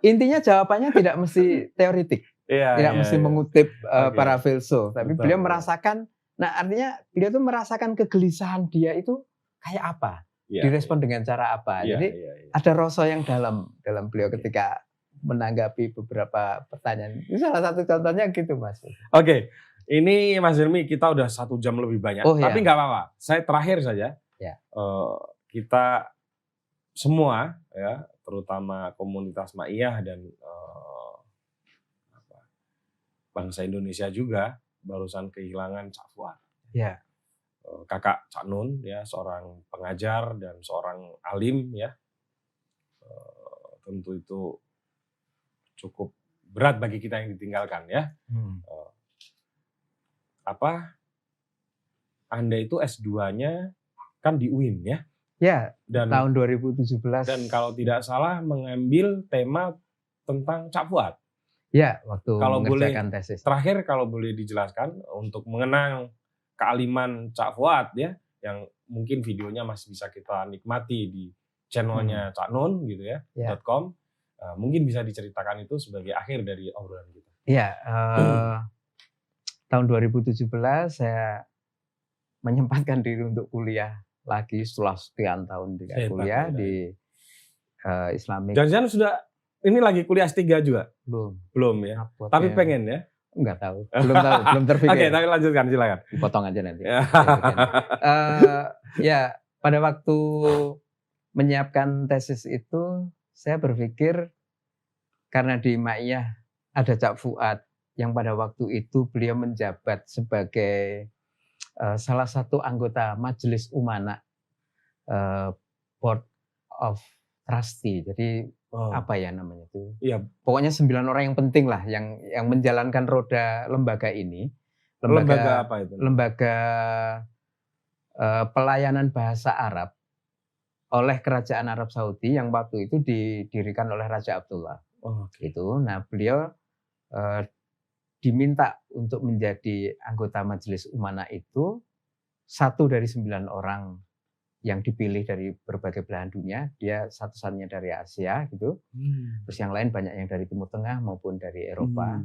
Intinya jawabannya tidak mesti teoritik. Tidak mesti mengutip para filsuf, tapi beliau merasakan. Nah artinya beliau itu merasakan kegelisahan dia itu kayak apa, direspon dengan cara apa. Jadi ada rasa yang dalam beliau ketika menanggapi beberapa pertanyaan. Ini salah satu contohnya gitu, Mas. Oke, ini Mas Helmi kita udah 1 jam lebih banyak, tapi nggak apa-apa. Saya terakhir saja. Kita semua ya, terutama komunitas Ma'iyah dan bangsa Indonesia juga barusan kehilangan Cak Fuad. Kakak Cak Nun ya, seorang pengajar dan seorang alim ya. Tentu itu cukup berat bagi kita yang ditinggalkan ya. Anda itu S2-nya kan di UIN ya? Ya, dan tahun 2017. Dan kalau tidak salah mengambil tema tentang Cak Fuad. Ya, waktu kalau mengerjakan boleh, tesis. Terakhir kalau boleh dijelaskan untuk mengenang kealiman Cak Fuad ya, yang mungkin videonya masih bisa kita nikmati di channelnya Cak Nun gitu ya, .com. Mungkin bisa diceritakan itu sebagai akhir dari obrolan kita. Iya, tahun 2017 saya menyempatkan diri untuk kuliah lagi setelah sekian tahun tidak kuliah di Islamic. Jangan-jangan sudah ini lagi kuliah S3 juga? Belum ya. Tapi ya. pengen ya? Enggak tahu, belum terpikir. Oke, tapi lanjutkan silakan. Dipotong aja nanti. Ya, pada waktu menyiapkan tesis itu saya berpikir karena di Maiyah ada Cak Fuad yang pada waktu itu beliau menjabat sebagai salah satu anggota Majelis Umana Board of Trustee. Jadi apa ya namanya itu? Iya. Pokoknya 9 orang yang penting lah yang menjalankan roda lembaga ini. Lembaga apa itu? Lembaga pelayanan bahasa Arab oleh Kerajaan Arab Saudi yang waktu itu didirikan oleh Raja Abdullah. Gitu. Nah, beliau diminta untuk menjadi anggota Majelis Umana itu 1 dari 9 orang yang dipilih dari berbagai belahan dunia. Dia satu-satunya dari Asia gitu. Terus yang lain banyak yang dari Timur Tengah maupun dari Eropa.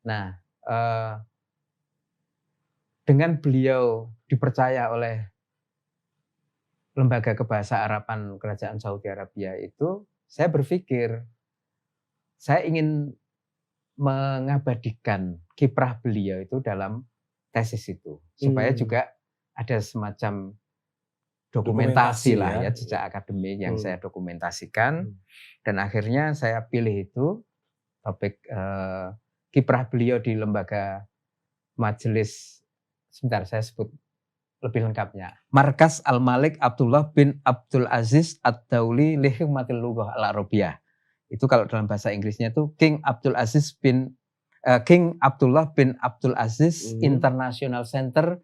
Nah, dengan beliau dipercaya oleh Lembaga Kebahasa Araban Kerajaan Saudi Arabia itu, saya berpikir saya ingin mengabadikan kiprah beliau itu dalam tesis itu, supaya juga ada semacam dokumentasi lah ya, jejak akademik yang saya dokumentasikan. Dan akhirnya saya pilih itu topik kiprah beliau di lembaga majelis, sebentar saya sebut lebih lengkapnya. Markas Al-Malik Abdullah bin Abdul Aziz Ad-Dauli li Hikmatil Lughah Al-Arabiyah. Itu kalau dalam bahasa Inggrisnya itu King Abdullah bin Abdul Aziz International Center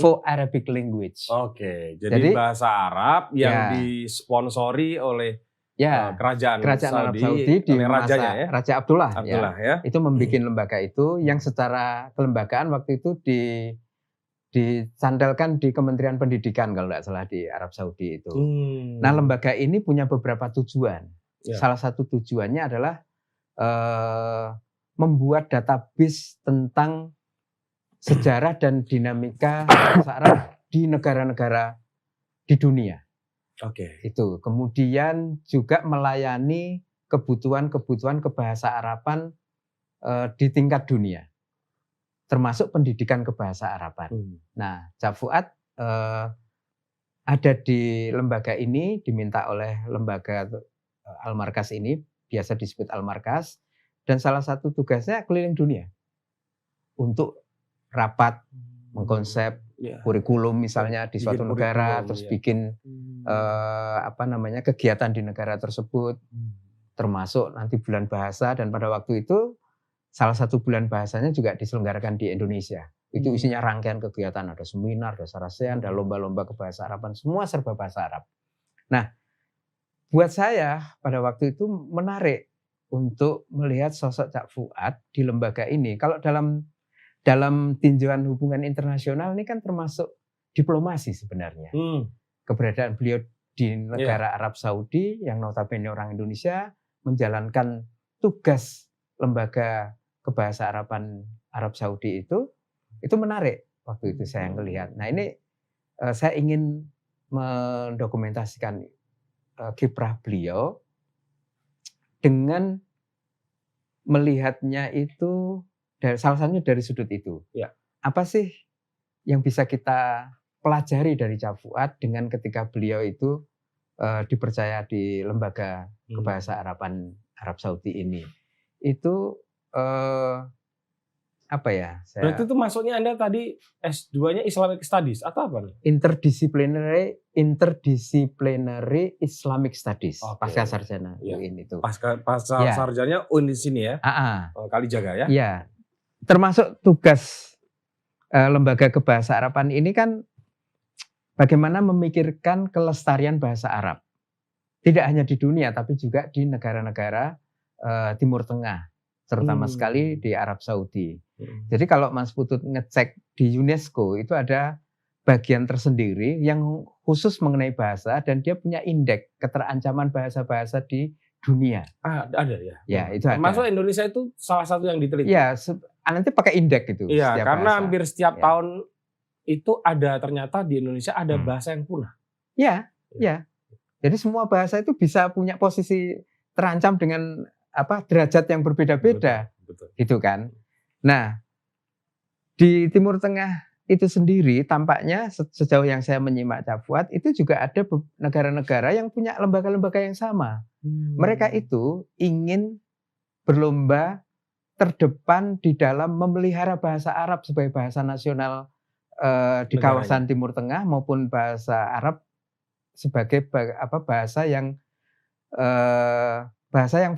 for Arabic Language. Oke, jadi bahasa Arab yang disponsori oleh kerajaan Arab Saudi di masa Raja Abdullah ya. Itu membuat lembaga itu yang secara kelembagaan waktu itu dicandalkan di Kementerian Pendidikan kalau tidak salah di Arab Saudi itu. Nah, lembaga ini punya beberapa tujuan. Salah satu tujuannya adalah membuat database tentang sejarah dan dinamika bahasa Arab di negara-negara di dunia. Itu. Kemudian juga melayani kebutuhan-kebutuhan kebahasa Araban di tingkat dunia, termasuk pendidikan kebahasa Araban. Nah, Cak Fuad ada di lembaga ini, diminta oleh lembaga Al-Markas ini, biasa disebut Al-Markas, dan salah satu tugasnya keliling dunia untuk rapat, mengkonsep kurikulum misalnya di suatu negara, terus bikin kegiatan di negara tersebut, termasuk nanti bulan bahasa, dan pada waktu itu salah satu bulan bahasanya juga diselenggarakan di Indonesia. Itu isinya rangkaian kegiatan, ada seminar, ada sarasean, ada lomba-lomba kebahasa Araban, semua serba bahasa Arab. Nah, buat saya pada waktu itu menarik untuk melihat sosok Cak Fuad di lembaga ini. Kalau dalam tinjauan hubungan internasional ini kan termasuk diplomasi sebenarnya. Keberadaan beliau di negara Arab Saudi yang notabene orang Indonesia menjalankan tugas lembaga kebahasa Araban Arab Saudi itu menarik waktu itu saya melihat. Nah, ini saya ingin mendokumentasikan kiprah beliau dengan melihatnya itu salah satunya dari sudut itu. Apa sih yang bisa kita pelajari dari Cak Fuad dengan ketika beliau itu dipercaya di lembaga kebahasa Araban Arab Saudi ini? Itu Berarti itu maksudnya Anda tadi S2-nya Islamic Studies atau apa nih? Interdisciplinary Islamic Studies. Pasca sarjana UIN itu. Pasca sarjana UIN di sini ya. Kalijaga ya. Iya. Termasuk tugas lembaga kebahasa Araban ini kan bagaimana memikirkan kelestarian bahasa Arab. Tidak hanya di dunia tapi juga di negara-negara Timur Tengah, terutama sekali di Arab Saudi. Jadi kalau Mas Putut ngecek di UNESCO itu ada bagian tersendiri yang khusus mengenai bahasa dan dia punya indeks keterancaman bahasa-bahasa di dunia. Ada ya. Ya, itu ada. Termasuk Indonesia itu salah satu yang diteliti. Ya, nanti pakai indeks itu. Iya, karena bahasa. Hampir setiap tahun itu ada ternyata di Indonesia ada bahasa yang punah. Iya. Jadi semua bahasa itu bisa punya posisi terancam dengan derajat yang berbeda-beda, gitu kan. Nah, di Timur Tengah itu sendiri tampaknya sejauh yang saya menyimak Cak Fuad itu juga ada negara-negara yang punya lembaga-lembaga yang sama. Mereka itu ingin berlomba terdepan di dalam memelihara bahasa Arab sebagai bahasa nasional di kawasan Timur Tengah maupun bahasa Arab sebagai bahasa yang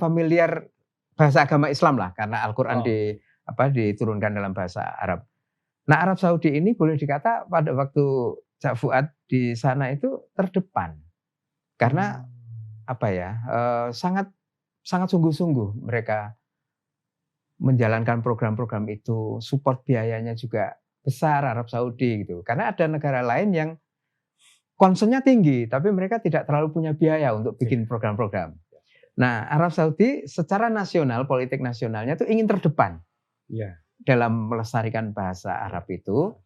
familiar, bahasa agama Islam lah, karena Al-Quran diturunkan dalam bahasa Arab. Nah, Arab Saudi ini boleh dikata pada waktu Cak Fuad di sana itu terdepan, karena sangat sungguh-sungguh mereka menjalankan program-program itu, support biayanya juga besar Arab Saudi gitu. Karena ada negara lain yang concernnya tinggi, tapi mereka tidak terlalu punya biaya untuk bikin program-program. Nah, Arab Saudi secara nasional, politik nasionalnya itu ingin terdepan dalam melestarikan bahasa Arab itu,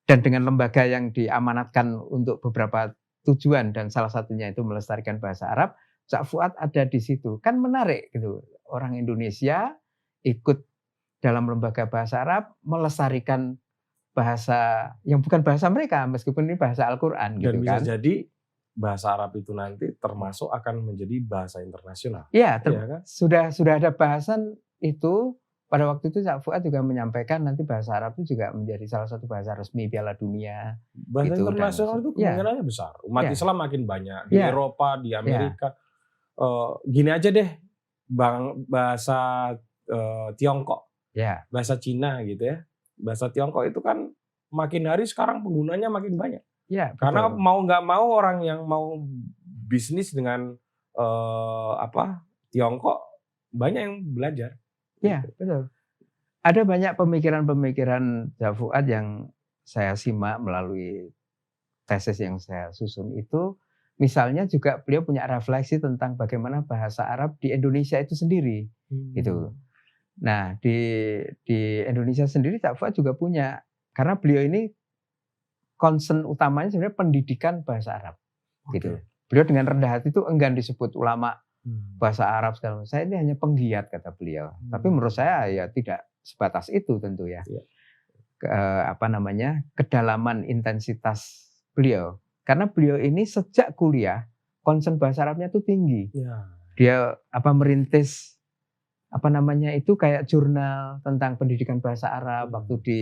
dan dengan lembaga yang diamanatkan untuk beberapa tujuan dan salah satunya itu melestarikan bahasa Arab, Cak Fuad ada di situ. Kan menarik gitu, orang Indonesia ikut dalam lembaga bahasa Arab melestarikan bahasa yang bukan bahasa mereka, meskipun ini bahasa Al-Quran gitu kan. Dan bisa jadi bahasa Arab itu nanti termasuk akan menjadi bahasa internasional. Iya, kan? sudah ada bahasan itu. Pada waktu itu Cak Fuad juga menyampaikan nanti bahasa Arab itu juga menjadi salah satu bahasa resmi Piala Dunia. Bahasa gitu, internasional itu kemungkinannya besar. Umat Islam makin banyak di Eropa, di Amerika. Gini aja deh, bahasa Tiongkok, bahasa Cina gitu ya. Bahasa Tiongkok itu kan makin hari sekarang penggunanya makin banyak. Karena mau nggak mau orang yang mau bisnis dengan Tiongkok banyak yang belajar. Iya, betul. Ada banyak pemikiran-pemikiran Cak Fuad yang saya simak melalui tesis yang saya susun itu. Misalnya juga beliau punya refleksi tentang bagaimana bahasa Arab di Indonesia itu sendiri. Gitu. Nah, di Indonesia sendiri Cak Fuad juga punya. Karena beliau ini concern utamanya sebenarnya pendidikan bahasa Arab. Gitu. Beliau dengan rendah hati itu enggan disebut ulama bahasa Arab segala macam. Saya ini hanya penggiat kata beliau. Tapi menurut saya ya tidak sebatas itu tentu ya. Kedalaman intensitas beliau. Karena beliau ini sejak kuliah concern bahasa Arabnya itu tinggi. Dia merintis itu kayak jurnal tentang pendidikan bahasa Arab waktu di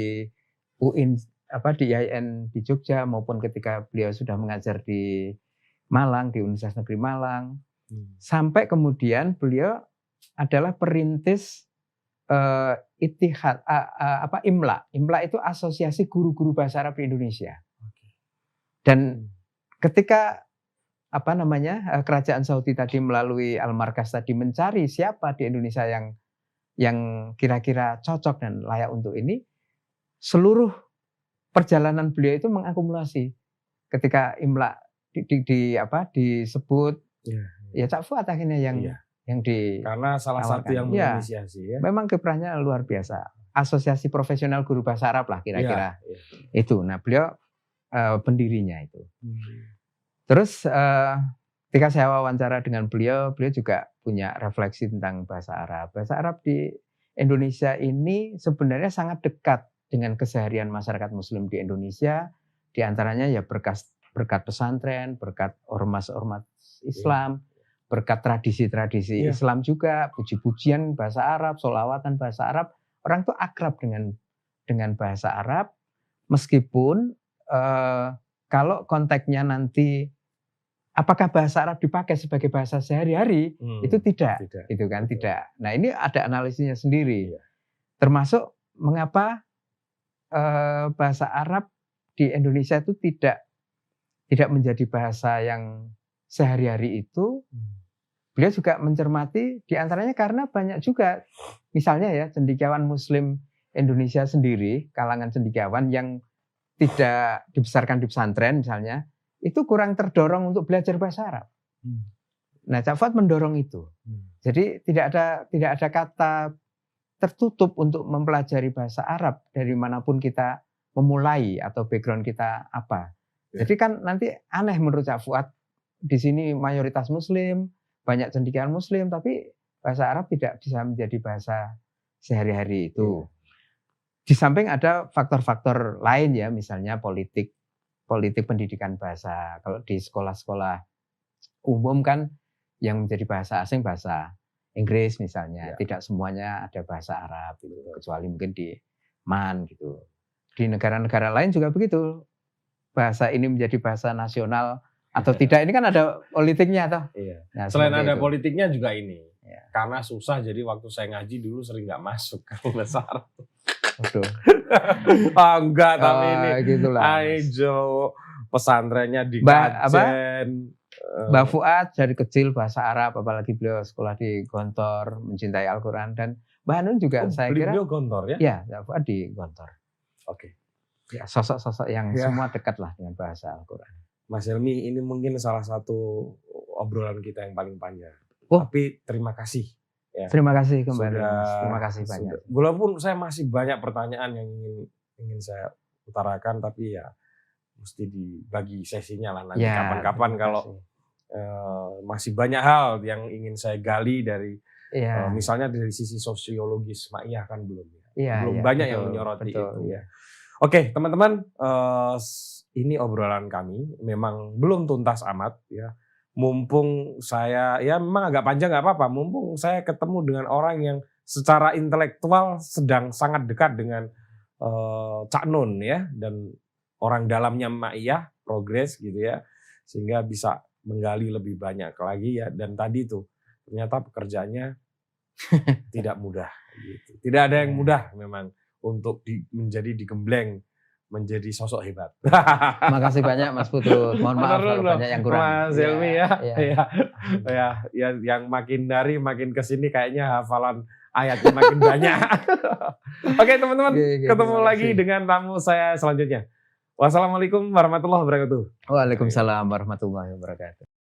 UIN di IAIN di Jogja maupun ketika beliau sudah mengajar di Malang, di Universitas Negeri Malang. Sampai kemudian beliau adalah perintis Ittihad IMLA. IMLA itu Asosiasi Guru-guru Bahasa Arab di Indonesia. Dan ketika kerajaan Saudi tadi melalui Al-Markaz tadi mencari siapa di Indonesia yang kira-kira cocok dan layak untuk ini, seluruh perjalanan beliau itu mengakumulasi. Ketika IMLA disebut, ya Cak Fuad akhirnya yang karena salah satu yang menginisiasi. Memang kiprahnya luar biasa. Asosiasi Profesional Guru Bahasa Arab lah kira-kira. Itu. Nah, beliau pendirinya itu. Terus ketika saya wawancara dengan beliau juga punya refleksi tentang bahasa Arab. Bahasa Arab di Indonesia ini sebenarnya sangat dekat dengan keseharian masyarakat Muslim di Indonesia. Di antaranya ya berkat pesantren, berkat ormas-ormas Islam, berkat tradisi-tradisi Islam juga, puji-pujian bahasa Arab, sholawatan bahasa Arab. Orang itu akrab dengan bahasa Arab, meskipun kalau konteksnya nanti apakah bahasa Arab dipakai sebagai bahasa sehari-hari, itu tidak, gitu kan, tidak. Nah, ini ada analisisnya sendiri. Termasuk mengapa bahasa Arab di Indonesia itu tidak menjadi bahasa yang sehari-hari itu. Beliau juga mencermati diantaranya karena banyak juga, misalnya ya cendekiawan Muslim Indonesia sendiri, kalangan cendekiawan yang tidak dibesarkan di pesantren misalnya, itu kurang terdorong untuk belajar bahasa Arab. Nah, Cak Fuad mendorong itu. Jadi tidak ada kata tertutup untuk mempelajari bahasa Arab dari manapun kita memulai atau background kita apa. Jadi kan nanti aneh menurut Cak Fuad, di sini mayoritas Muslim, banyak cendekiawan Muslim, tapi bahasa Arab tidak bisa menjadi bahasa sehari-hari itu. Di samping ada faktor-faktor lain ya, misalnya politik pendidikan bahasa. Kalau di sekolah-sekolah umum kan yang menjadi bahasa asing bahasa Inggris misalnya, tidak semuanya ada bahasa Arab gitu, kecuali mungkin di MAN gitu. Di negara-negara lain juga begitu. Bahasa ini menjadi bahasa nasional atau tidak, ini kan ada politiknya toh. Nah, selain ada politiknya juga ini. Karena susah, jadi waktu saya ngaji dulu sering nggak masuk kalau bahasa Arab. Enggak, tapi ini gitulah. Aijo pesantrennya di Kajen. Mbak Fuad dari kecil bahasa Arab, apalagi beliau sekolah di Gontor, mencintai Al-Quran, dan Mbak Hanun juga saya kira. Beliau Gontor ya? Ya, Mbak Fuad di Gontor. Oke. Ya, sosok-sosok yang semua dekat lah dengan bahasa Al-Quran. Mas Helmi, ini mungkin salah satu obrolan kita yang paling panjang. Tapi terima kasih. Ya. Terima kasih kembali. Terima kasih banyak. Walaupun saya masih banyak pertanyaan yang ingin saya utarakan, tapi ya mesti dibagi sesinya lah nanti kapan-kapan kalau masih banyak hal yang ingin saya gali dari misalnya dari sisi sosiologis Ma'iyah kan belum banyak yang menyoroti itu. Ya. Oke, teman-teman, ini obrolan kami memang belum tuntas amat ya. Mumpung saya ya memang agak panjang nggak apa-apa. Mumpung saya ketemu dengan orang yang secara intelektual sedang sangat dekat dengan Cak Nun ya, dan orang dalamnya Ma'iyah, progres gitu ya, sehingga bisa menggali lebih banyak lagi ya. Dan tadi tuh ternyata pekerjaannya tidak mudah gitu. Tidak ada yang mudah memang untuk menjadi digembleng menjadi sosok hebat. Makasih banyak Mas Putut. Mohon maaf kalau banyak yang kurang. Mas Helmi ya, yang makin dari makin kesini kayaknya hafalan ayatnya makin banyak. Oke teman-teman, ketemu lagi dengan tamu saya selanjutnya. Wassalamualaikum warahmatullahi wabarakatuh. Waalaikumsalam warahmatullahi wabarakatuh.